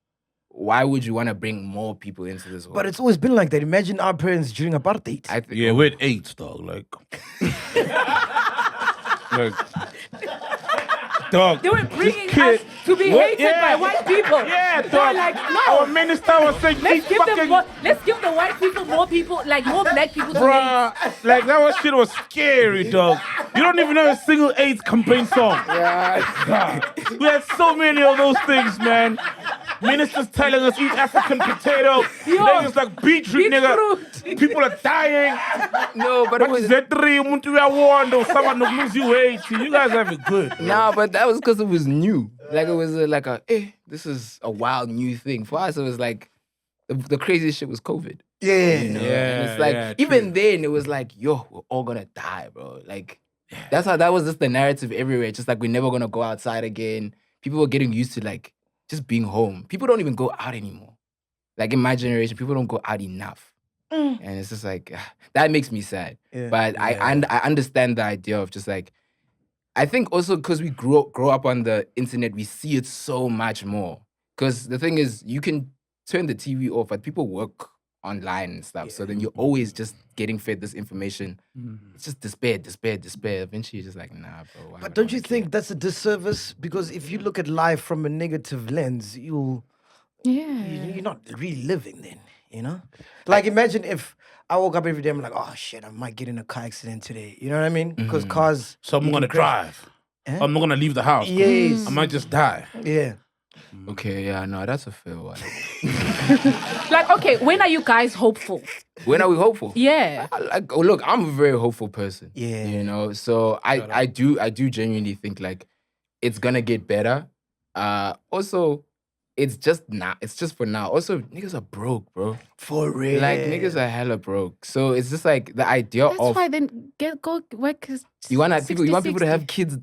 Why would you want to bring more people into this world? But it's always been like that. Imagine our parents during apartheid. I think, Yeah, we're at 8, dog. Like, dog. They were bringing kid- us to be What? hated Yeah. by white people. Yeah, They were dog. like, Our no. minister was saying, Let's give the white people more people, like more black people to hate. Bruh, like that shit was scary, dog. You don't even know a single AIDS campaign song. God. We had so many of those things, man. Ministers telling us eat African potato. Niggas like beetroot, nigga. People are dying. no, but it was Z3, umuntu uyawonda, someone to lose you weight. You guys have it good. nah, but that was because it was new. Like it was this is a wild new thing. For us, it was like the craziest shit was COVID. Yeah. You know? Yeah, and it's like yeah, even then it was like, yo, we're all gonna die, bro. Like that was just the narrative everywhere. Just like we're never gonna go outside again. People were getting used to like just being home. People don't even go out anymore. Like in my generation, people don't go out enough. And it's just like that makes me sad. Yeah. But I understand the idea of just like I think also because we grow up on the internet, we see it so much more. Because the thing is, you can turn the TV off, but people work online and stuff. So then you're always just getting fed this information. It's just despair. Eventually, you're just like, nah, bro. why But would I don't you wanna think care? that's a disservice? Because if you look at life from a negative lens, you're not really living then, you know? Like imagine if I woke up every day, I'm like, oh shit, I might get in a car accident today. You know what I mean? Because cars. So I'm you gonna can crash. drive. Eh? I'm not gonna leave the house. Yes. I might just die. Yeah. Okay, yeah, no, that's a fair one. Like, okay, when are you guys hopeful? When are we hopeful? Yeah. Look, I'm a very hopeful person. Yeah. You know, so I do genuinely think like it's gonna get better. Also, it's just for now. Also, niggas are broke, bro. For real. Like niggas are hella broke. So it's just like the idea That's of why then go work. you want people to have kids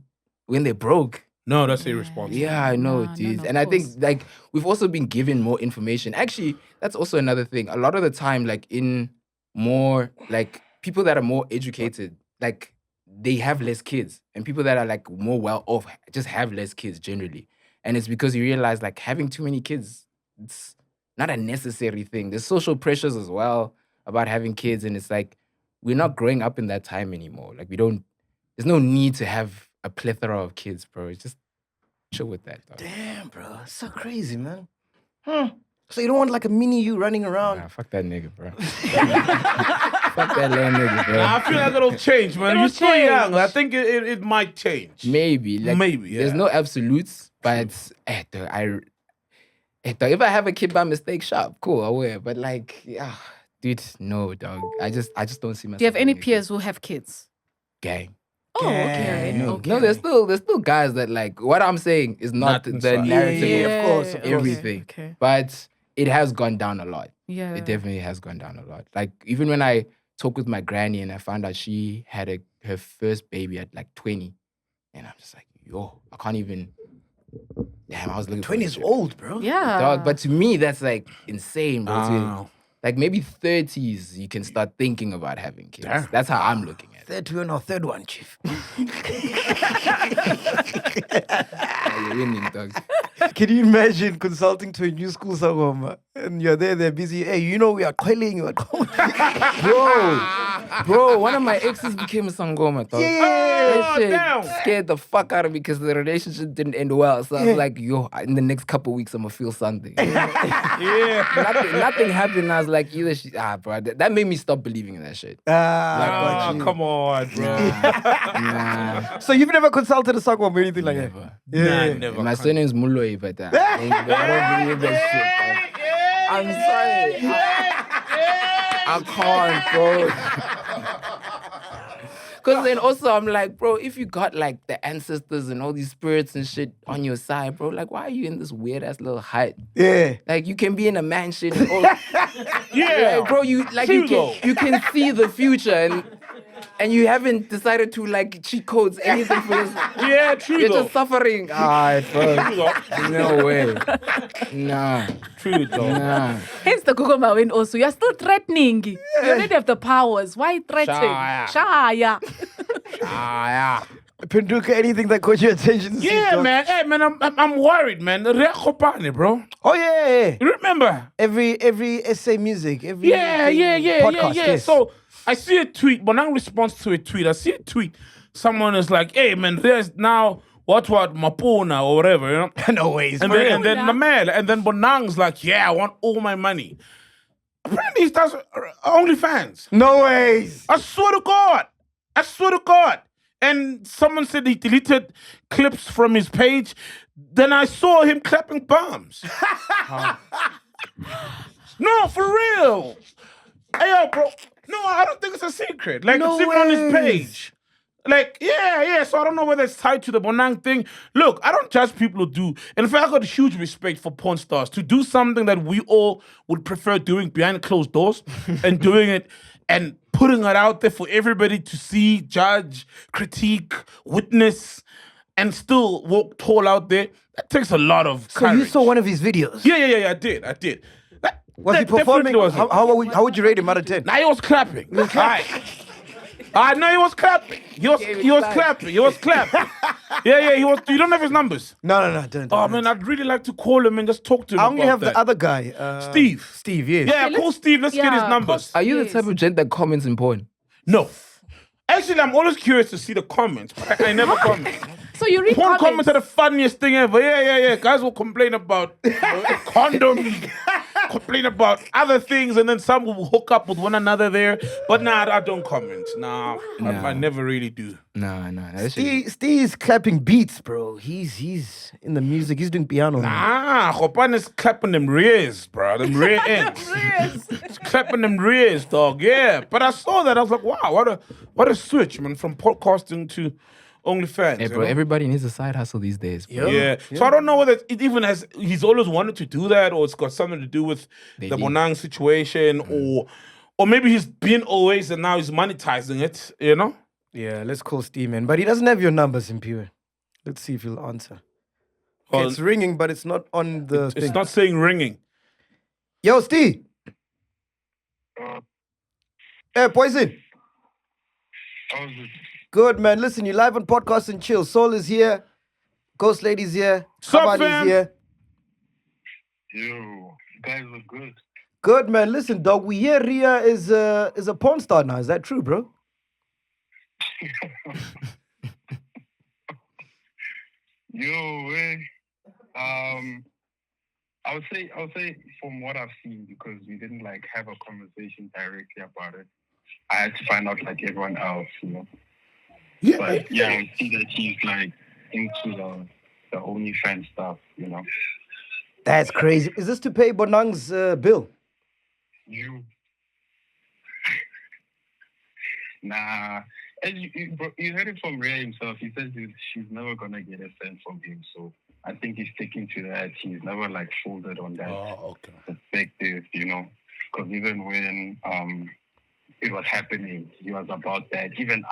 when they're broke. No, that's irresponsible. Yeah, I know, No, dude. no, And of I think course. like we've also been given more information. Actually, that's also another thing. A lot of the time, like in more like people that are more educated, like they have less kids. And people that are like more well off just have less kids generally. And it's because you realize like having too many kids, it's not a necessary thing. There's social pressures as well about having kids. And it's like we're not growing up in that time anymore. Like there's no need to have a plethora of kids, bro. It's just chill with that, dog. Damn, bro. It's so crazy, man. So you don't want like a mini you running around? Nah, fuck that nigga, bro. Fuck that land nigga, bro. I feel like it'll change, man. It'll You're still young. change. I think it might change. Maybe. There's yeah. no absolutes, but if I have a kid by mistake, sharp, cool, I will. But like, dude, no, dog. I just don't see myself. Do you have any having a kid. peers who have kids? Gang. Oh, okay. No, Okay. no, there's still guys that like what I'm saying is not the inside. narrative Yeah, of of course, okay, everything. Okay. But it has gone down a lot. Yeah. It definitely has gone down a lot. Like even when I talked with my granny and I found out she had her first baby at like 20, and I'm just like, yo, I can't even. Damn, I was looking 20 for is old, bro. Yeah. Dog, but to me, that's like insane, bro. Wow. Like maybe 30s, you can start thinking about having kids. Damn. That's how I'm looking at it. Third one or third one, chief. You're winning, dog. Can you imagine consulting to a new school somewhere, and you're there, they're busy. Hey, you know we are quelling. Bro, one of my exes became a sangoma, dog. That shit scared the fuck out of me because the relationship didn't end well. So I was like, yo, in the next couple of weeks, I'm gonna feel something. Nothing happened. I was like, either bro, that made me stop believing in that shit. Come on, bro. Nah, So you've never consulted a Sagwam or anything like that? never. Nah, never. My surname's Muloi, but I don't believe that shit. Dog. I'm sorry. I can't, bro. Because then also I'm like, bro, if you got like the ancestors and all these spirits and shit on your side, bro, like why are you in this weird ass little hut? Yeah. Like you can be in a mansion. And all, Yeah. like, bro, you can see the future and you haven't decided to like cheat codes anything for yourself. Yeah, true You're though. just suffering. Alright, bro. True though. No way. Nah. True though. Nah. Hence the Google Mawin also. You're still threatening. You already have the powers. Why threaten? Shaya. Penduka, anything that caught your attention? Yeah, man. Hey, man, I'm worried, man. Rekopane, bro. Oh yeah. You remember? Every SA music, every Yeah. podcast, yes. So I see a tweet. Bonang responds to a tweet. I see a tweet. Someone is like, "Hey, man, there's now what Mapona or whatever, you know." No ways. And then my man, and then Bonang's like, "Yeah, I want all my money." Apparently, he does OnlyFans. No ways. I swear to God. And someone said he deleted clips from his page. Then I saw him clapping bombs. No, for real. Hey, yo, bro. No, I don't think it's a secret. Like, No it's even on his ways. page. Like, yeah. So I don't know whether it's tied to the Bonang thing. Look, I don't judge people who do. In fact, I got huge respect for porn stars to do something that we all would prefer doing behind closed doors and doing it and putting it out there for everybody to see, judge, critique, witness, and still walk tall out there. That takes a lot of So courage. you saw one of his videos? Yeah, I did. Was he performing? How would you rate him out of 10? Nah, he was clapping. No, he was clapping. He was clapping. Yeah, he was. You don't have his numbers? No, don't. Oh, man, I'd really like to call him and just talk to him I only about have that. the other guy. Steve. Steve, yes. Yeah, call Steve. Let's get his numbers. Are you the type of gent that comments in porn? No. Actually, I'm always curious to see the comments, but I never comment. So you read Porn comments comments. are the funniest thing ever. Yeah. Guys will complain about condoms, complain about other things, and then some will hook up with one another there. But nah, I don't comment. Nah. I never really do. Nah. That shit- Steve's clapping beats, bro. He's in the music. He's doing piano. Nah, Hopan is clapping them rears, bro. Them rear ends. He's clapping them rears, dog. Yeah. But I saw that. I was like, wow, what a switch, man, from podcasting to OnlyFans. Hey, you bro, know? everybody needs a side hustle these days. Bro. Yeah. So I don't know whether it even has, he's always wanted to do that, or it's got something to do with the Bonang situation, or maybe he's been always and now he's monetizing it, you know? Yeah, let's call Steve, man. But he doesn't have your numbers in Pure. Let's see if he'll answer. Okay, Well, it's ringing, but it's not on the thing. It's not saying ringing. Yo, Steve. Hey, Poison. Good, man. Listen, you live on Podcast and Chill. Soul is here. Ghost Lady's here. Sup, Kabadi's fam? here. Yo, you guys look good. Good, man. Listen, dog, we hear Ria is a porn star now. Is that true, bro? Yo, I would say from what I've seen, because we didn't like have a conversation directly about it. I had to find out like everyone else, you know. Yeah. But yeah, I see that he's like into the OnlyFans stuff, you know. That's crazy. Is this to pay Bonang's bill? You nah. As you heard it from Ray himself. He says she's never gonna get a cent from him. So I think he's sticking to that. He's never like folded on that perspective, you know. Because even when it was happening, he was about that. Even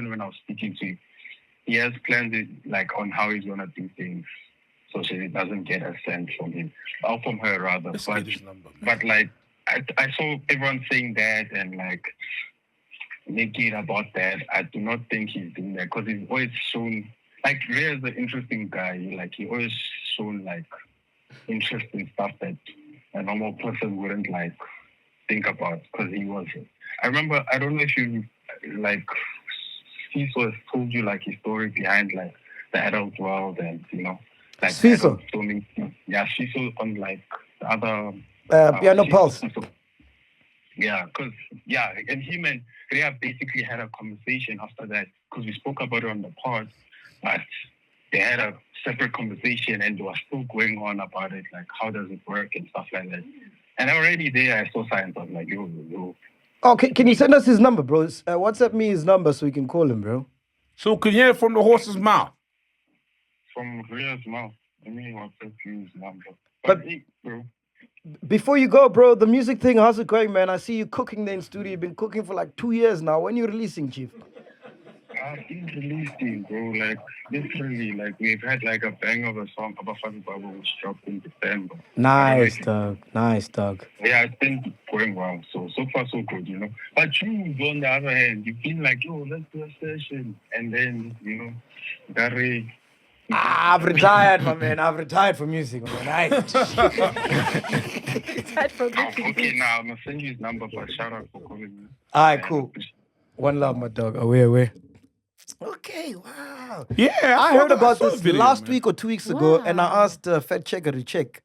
when I was speaking to him, he has plans like on how he's gonna do things. so she doesn't get a cent from him, or from her rather. Let's get his number, man. But like, I saw everyone saying that and like making about that. I do not think he's doing that because he's always shown, like, Ray is an interesting guy. Like, he always shown like interesting stuff that a normal person wouldn't like think about because he was. I remember, I don't know if you like, Fiso has told you like his story behind like the adult world and like Fiso? Yeah, Fiso on like the other Piano Pulse. Yeah, and him and Rhea basically had a conversation after that because we spoke about it on the pod, but they had a separate conversation and they were still going on about it, like how does it work and stuff like that. And already there I saw signs of like, yo. Okay, can you send us his number, bro? WhatsApp me his number so we can call him, bro. So can you hear it from the horse's mouth? From Rhea's mouth. I mean, WhatsApp you his number. But hey, bro. Before you go, bro, the music thing, how's it going, man? I see you cooking there in studio. You've been cooking for like 2 years now. When are you releasing, Chief? I've been releasing, bro. Like, literally, like, we've had like a bang of a song, Abafana Baba, which dropped in December. Nice, dog. Nice, dog. Yeah, it's been going well. So far, so good, But you, on the other hand, you've been like, yo, let's do a session. And then, Gary. I've retired, my man. I've retired from music, man. Okay, now I'm going to send you his number, but shout out for calling me. All right, cool. One love, my dog. Away. Okay, wow. Yeah, I heard about this video, last man. week or 2 weeks ago, and I asked Fed Checker to check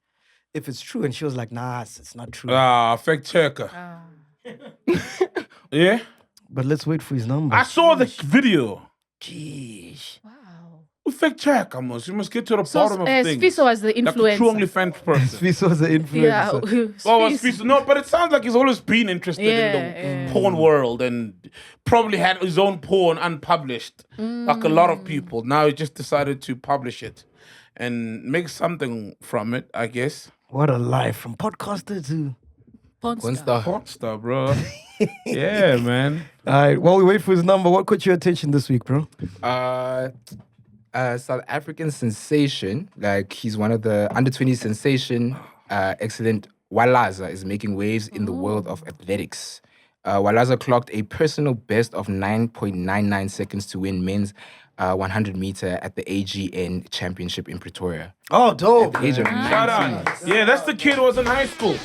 if it's true, and she was like, nah, it's not true. Fact checker. Yeah? But let's wait for his number. I saw the video. Jeez. Fact check, Amos. You must get to the bottom of things. Fiso was the Like a influencer. true OnlyFans person. Fiso was the influencer. Fiso. No, but it sounds like he's always been interested in the porn world and probably had his own porn unpublished, like a lot of people. Now he just decided to publish it and make something from it, I guess. What a life, from podcaster to Porn star. Porn star, bro. Yeah, man. All right, while we wait for his number, what caught your attention this week, bro? South African sensation, like he's one of the under-20 sensation, excellent. Walaza is making waves in the world of athletics. Walaza clocked a personal best of 9.99 seconds to win men's 100 meter at the AGN Championship in Pretoria. Oh, dope. At the age of 19. Shout out. Yeah, that's the kid who was in high school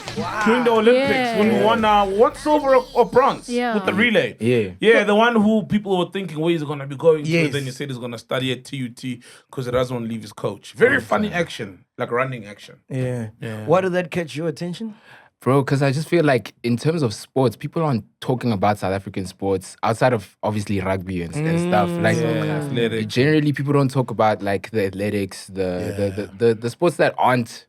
during the Olympics when we won one silver or bronze with the relay. Yeah, the one who people were thinking where he's going to be going to. And then he said he's going to study at TUT because he doesn't want to leave his coach. Very funny action, like running action. Yeah. Why did that catch your attention? Bro, because I just feel like in terms of sports, people aren't talking about South African sports outside of obviously rugby and stuff. Like generally, people don't talk about like the athletics, the sports that aren't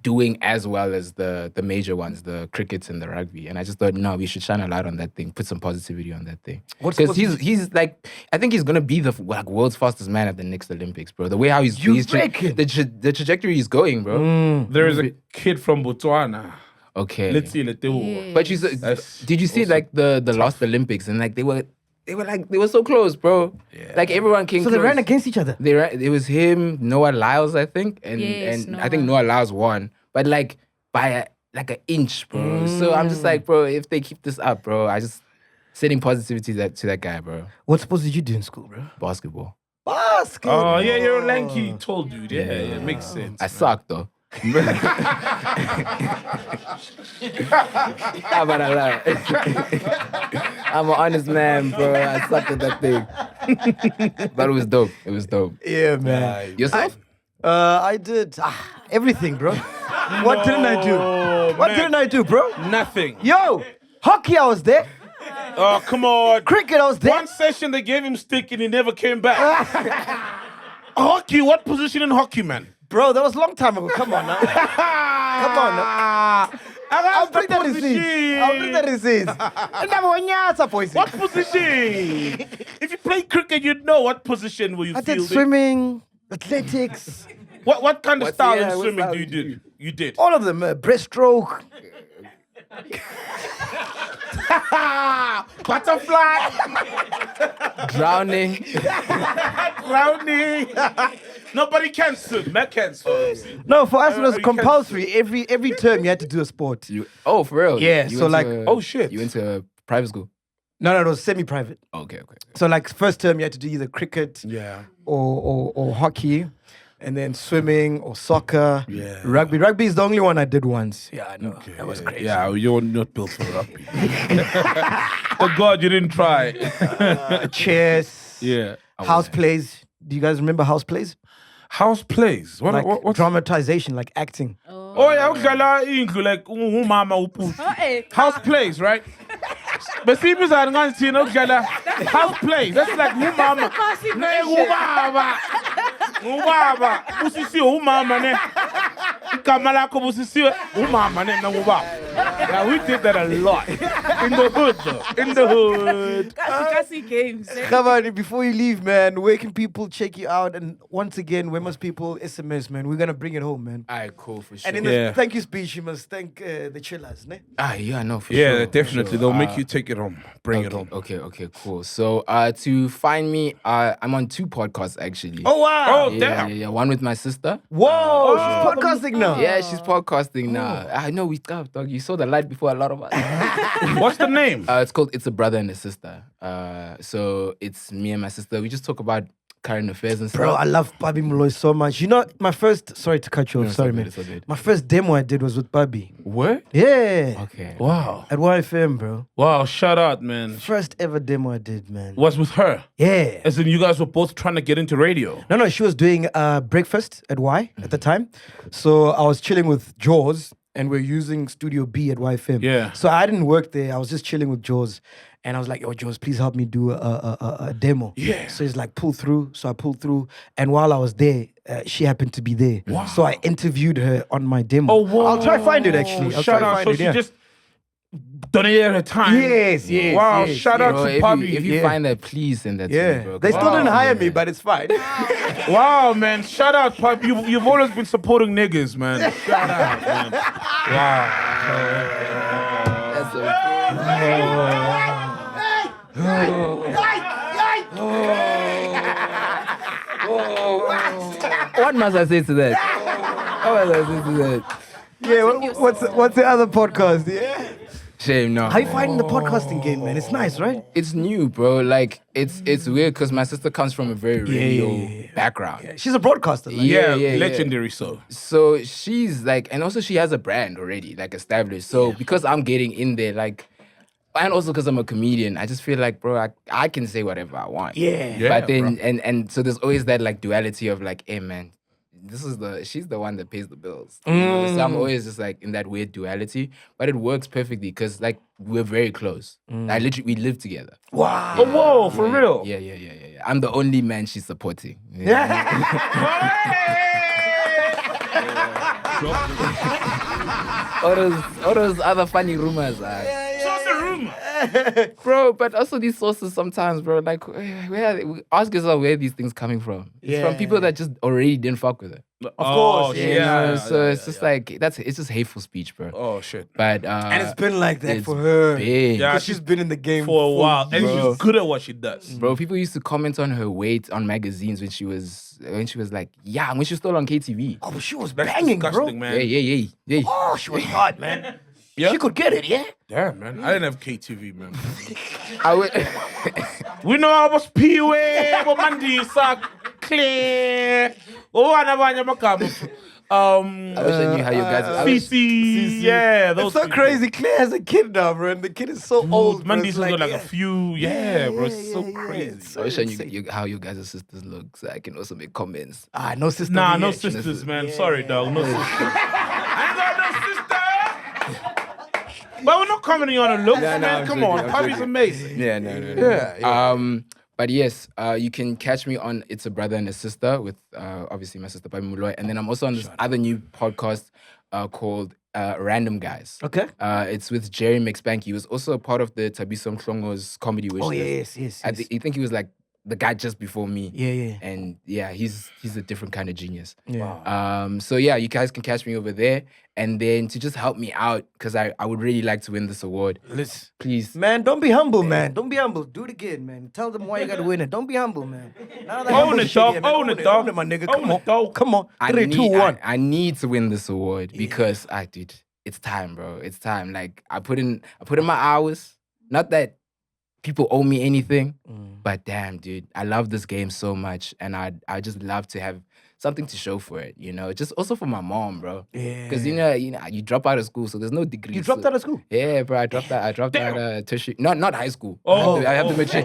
doing as well as the major ones, the crickets and the rugby. And I just thought, no, we should shine a light on that thing, put some positivity on that thing. Because he's like, I think he's gonna be the world's fastest man at the next Olympics, bro. The way how he's the trajectory he's going, bro. There is a kid from Botswana. Okay. Let's see. But did you see like the last Olympics and like they were so close, bro. Yeah. Like everyone came. So close. they ran against each other. It was him, Noah Lyles, I think, and I think Noah Lyles won, but like by an inch, bro. So I'm just like, bro, if they keep this up, bro, I just sending positivity to that guy, bro. What sports did you do in school, bro? Basketball. Oh yeah, you're a lanky tall dude. Yeah, makes sense. I suck though. But I lie. I'm an honest man, bro. I sucked at that thing. But it was dope. Yeah, man. Yourself? I did everything, bro. What didn't I do? What didn't I do, bro? Nothing. Yo, hockey, I was there. Oh, come on. Cricket, I was there. One session they gave him stick and he never came back. Hockey, what position in hockey, man? Bro, that was a long time ago. Come on now. Come on now. I'll bring that receipt. What position? If you play cricket, you'd know what position were you I did fielding. swimming, athletics. What kind of style in swimming do you do? You did? All of them. Breaststroke. Drowning. Nobody can swim. Mac can swim. No, for us it was You can compulsory. Every term you had to do a sport. Oh, for real? Yeah, You so went like- to Oh, shit. You went to private school? No, it was semi-private. Okay. So like first term you had to do either cricket Yeah. or hockey, and then swimming or soccer. Yeah. Rugby. Rugby is the only one I did once. Yeah, I know. That was crazy. Yeah, you're not built for rugby. Thank God you didn't try. Chess. Yeah. House plays. Do you guys remember house plays? House plays. Like What's dramatization, like acting. Oh yeah, ukudlala indlu like umama uputi. House plays, right? But see, people are going to ukudlala house plays. That's like umama. Ne ubaba. Busisi umama ne. Igama lakho busisiwe umama ne na ubaba. Yeah, we did that a lot in the hood, though. In the hood. Kasi games. Come on, before you leave, man, where can people check you out? And once again, where must people SMS, man? We're gonna bring it home, man. Alright, cool, for sure. And in the thank you speech, you must thank the chillers, ne? Yeah, no, for Yeah, sure. definitely. They'll make you take it home. Bring it home. Okay, cool. So, to find me, I'm on 2 podcasts actually. Oh, wow. Oh, damn. Yeah. One with my sister. Whoa, she's podcasting now. Yeah, she's podcasting now. I know we dog. You saw the light before a lot of us. What's the name? It's called It's a Brother and a Sister. So it's me and my sister. We just talk about current affairs and stuff. Bro, I love Bobby Molloy so much. You know, my first, sorry to cut you off, No, sorry, it's all man. good, it's all good. My first demo I did was with Bobby. What? Yeah. Okay. Wow. At YFM, bro. Wow, shout out, man. First ever demo I did, man. Was with her. Yeah. As in you guys were both trying to get into radio. No, she was doing breakfast at Y at the time. So I was chilling with Jaws and we're using Studio B at YFM. Yeah. So I didn't work there. I was just chilling with Jaws. And I was like, yo, Jaws, please help me do a demo. Yeah. So he's like, pull through. So I pulled through. And while I was there, she happened to be there. Wow. So I interviewed her on my demo. Oh, wow. I'll try to find it, actually. I'll Shout try to out. find So it, she yeah. just donated her time. Yes. Wow, yes, shout yes. out Bro, to if Bobby. you, if you find that, please send that to me, bro. They still didn't hire me, but it's fine. Wow, man. Shout out, Pop. You've always been supporting niggas, man. Shout out, man. Wow. That's okay. What must I say to that? What must I say to that? Yeah, what's the other podcast? Yeah. Shame, no. How you finding the podcasting game, man? It's nice, right? It's new, bro. Like, it's weird because my sister comes from a very radio background. She's a broadcaster. Like. Yeah, Yeah. legendary so. So she's like, and also she has a brand already, like established. So because I'm getting in there, like, and also because I'm a comedian, I just feel like, bro, I can say whatever I want. Yeah. But then, and so there's always that like duality of like, hey man, she's the one that pays the bills. You know? So I'm always just like in that weird duality, but it works perfectly because like we're very close. We live together. Wow. Oh, whoa, for real? Yeah. I'm the only man she's supporting. All those other funny rumors. So it's a rumor. Bro, but also these sources sometimes, bro, like, ask yourself where these things coming from. It's from people that just already didn't fuck with it. Of course, You know? So it's just like, it's just hateful speech, bro. Oh, shit. But, And it's been like that it's for her. big. Yeah, Because she's been in the game for a while. And bro. she's good at what she does. Bro, people used to comment on her weight on magazines when she was like, when she was still on KTV. Oh, but she was That's banging, disgusting, bro. man. Yeah. Oh, she was hot, man. Yeah? She could get it, yeah? Damn, man. I didn't have KTV, man. We know I was P-Way, but Mandisa, Claire. Oh, I wish I knew how you guys. CC. Yeah, those It's so people. crazy. Claire has a kid now, bro, and the kid is so old. bro. Mandy's It's got like yeah. a few. Yeah, bro. It's so crazy. It's I wish I insane. knew how you guys' sisters look, so I can also make comments. No sister. Nah, yet. no sisters, man. Sorry, dog. No sisters. I ain't got no sister. But we're not commenting on her looks, man. I'm Come joking, on. I'm Puppy's joking. amazing. Yeah, no. But yes, you can catch me on It's a Brother and a Sister with obviously my sister Bobby Molloy, and then I'm also on this other new podcast called Random Guys. Okay. It's with Jerry McSpanky. He was also a part of the Tabiso Mhlongo's Comedy Wish Oh, List. yes. I think he was like the guy just before me. Yeah. And yeah, he's a different kind of genius. Yeah. So yeah, you guys can catch me over there. And then to just help me out, because I would really like to win this award. Listen, please. man, don't be humble, man. Don't be humble. Do it again, man. Tell them why you gotta win it. Don't be humble, man. Own it, dog. Own it, dog. My nigga. Own Come on. I 3, 2, 1. I need to win this award because dude, it's time, bro. It's time. Like I put in my hours. Not that people owe me anything, but damn, dude, I love this game so much, and I just love to have something to show for it. You know, just also for my mom, bro. Yeah. Because you drop out of school, so there's no degree. You dropped out of school? Yeah, bro. I dropped out of tertiary. Not high school. Oh. I have to mature.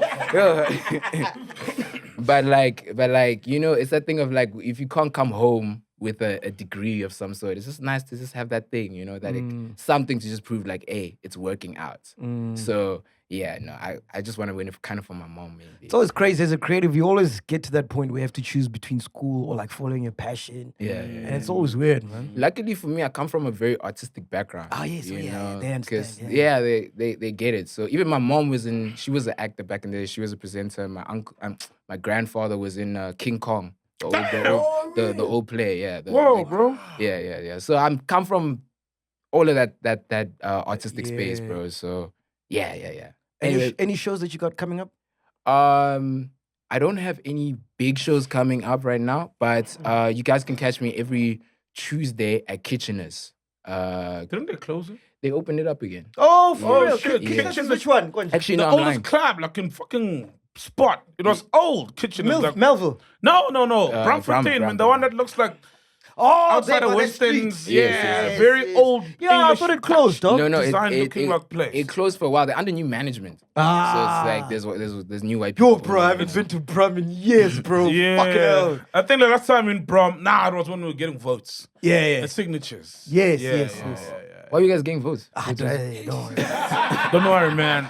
But like, it's that thing of like, if you can't come home with a degree of some sort, it's just nice to just have that thing, that something to just prove like, hey, it's working out. So yeah, no, I just want to win it kind of for my mom, maybe. It's always crazy as a creative. You always get to that point where you have to choose between school or like following your passion. Yeah. And it's always weird, man. Luckily for me, I come from a very artistic background. Oh, yes, you know, they understand. they get it. So even my mom she was an actor back in the day. She was a presenter. My uncle, my grandfather was in King Kong, the old play. Yeah. Bro. Yeah. So I'm come from all of that artistic space, bro. So yeah. Any shows that you got coming up? I don't have any big shows coming up right now, but you guys can catch me every Tuesday at Kitchener's. Didn't they close it? They opened it up again. Oh, for real? shit. Yeah. Kitchen's Which one? Go on. Actually, the no, I'm oldest lying. club, like in fucking Spot. It was old Kitchen. Like, Melville. No. Bramfontein, man. The one that looks like outside of Weston's. Yes. Very old. Yeah, English I thought it closed, dog. No, looking like place. it closed for a while. They're under new management. So it's like there's new white people. Yo, bro, I haven't been to Brum in years, bro. Yeah. Fucking hell. I think the last time in Brum, it was when we were getting votes. Yeah. And signatures. Yes. Why are you guys getting votes? Don't worry, man.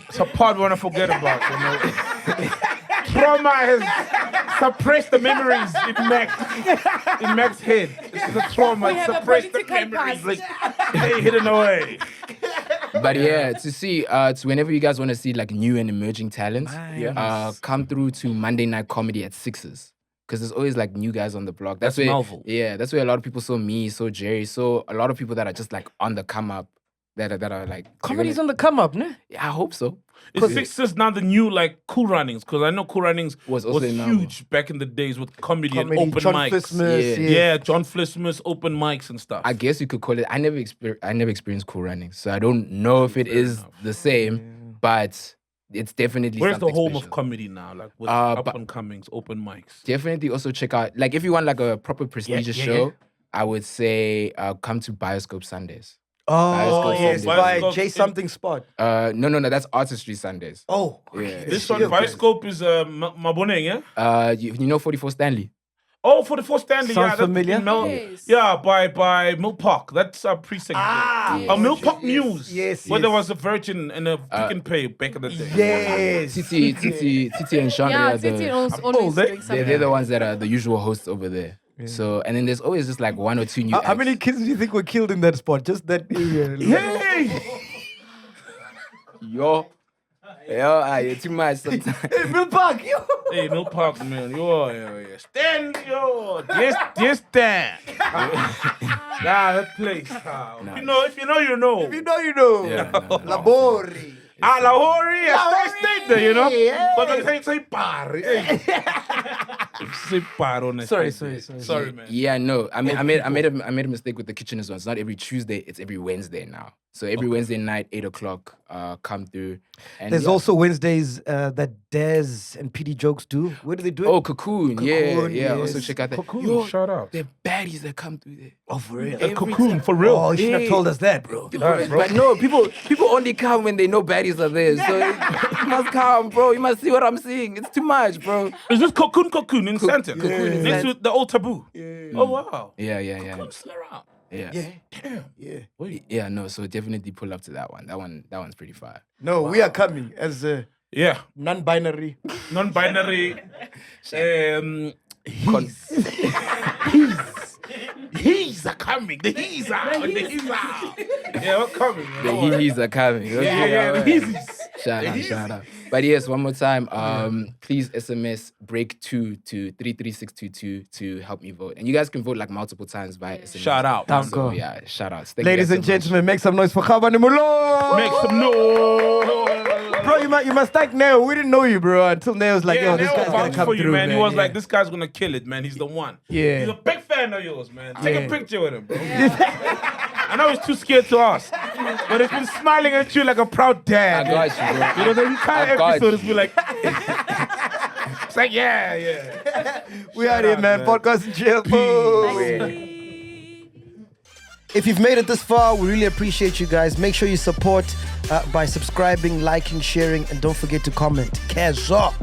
It's a part we want to forget about, you know. Trauma has suppressed the memories in MacG's head. It's the trauma. It suppressed the memories. Like, they hidden away. But yeah, to whenever you guys want to see like new and emerging talents, come through to Monday Night Comedy at 6's. Because there's always like new guys on the block. That's where Marvel. Yeah, that's where a lot of people saw me, saw Jerry, saw a lot of people that are just like on the come up. That are like Comedy's on the come up, ne? Yeah, I hope so. Is Sixers now the new like Cool Runnings? Because I know Cool Runnings was also huge back in the days with comedy and open John mics. Flismus, Yeah, John Flismus, open mics and stuff. I guess you could call it. I never experienced Cool Runnings, so I don't know if it is the same, but it's definitely. Where's the something home special. of comedy now? Like with up and comings, open mics. Definitely also check out, like if you want like a proper prestigious show, I would say come to Bioscope Sundays. Oh, yes, by Bioscope J something spot. No, that's Artistry Sundays. Oh, yeah. This one, Bioscope is Bonang, yeah? You know 44 Stanley? Oh, 44 Stanley, Sounds yeah. familiar? Yes. Yeah, by Mill Park. That's a precinct. Mill Park News. Yes, Where there was a Virgin and a Pick and Pay back in the day. Yes. Titi and Sean, Yeah, they are Titi the, always doing something. they're the ones that are the usual hosts over there. So, and then there's always just like one or two new How acts. many kids do you think were killed in that spot? Just that area. Hey! Yo, you're too much sometimes. Hey, Bill Park, yo. Hey, Mill Park, man. Yeah. Stand, yo. Yes, stand. That place. If you know, you know. If you know, you know. Yeah, Labori. Lahori, stay there, you know. Yeah. But they say par. Say par on it. Sorry, man. Yeah, no. I made a mistake with the Kitcheners one. It's not every Tuesday, it's every Wednesday now. So every Wednesday night, 8:00, come through. And There's also Wednesdays that Dez and PD Jokes do. Where do they do it? Oh, Cocoon. Yeah. yes. Also check out that. Cocoon, shout out. They're baddies that come through there. Oh, for real? Cocoon, for real. Oh, you should have told us that, bro. But no, people only come when they know baddies are there. So you must come, bro. You must see what I'm seeing. It's too much, bro. Is this Cocoon in Santa? Cocoon in Next Santa. to the old Taboo. Oh, wow. Yeah. Cocoon still around. Yeah. Damn. Yeah, no, so definitely pull up to that one. That one's pretty fire. No, we are coming as Yeah. non-binary. Non-binary. He's are coming. The he's are. Yeah, we're coming. The he's are coming. Okay. Yeah, the he's. Shout out. But yes, one more time. Please SMS break2 to 33622 to help me vote. And you guys can vote like multiple times via SMS. Shout out. So, yeah, shout outs. Thank Ladies you and guys so much. gentlemen, make some noise for Khabane Mulo. Make some noise. Bro, you must thank Neo. We didn't know you, bro, until Neo was like, yo, this guy's gonna vouched come for you, through, man. He was yeah. like, this guy's gonna kill it, man. He's the one. Yeah. He's a big fan of yours, man. Take Yeah. a picture with him, bro. I know he's too scared to ask, but he's been smiling at you like a proud dad. I got you, bro. You know, the entire I got episode you. has been like, it's like, yeah. We out here, man. Podcast in jail. If you've made it this far, we really appreciate you guys. Make sure you support by subscribing, liking, sharing, and don't forget to comment. Cash up.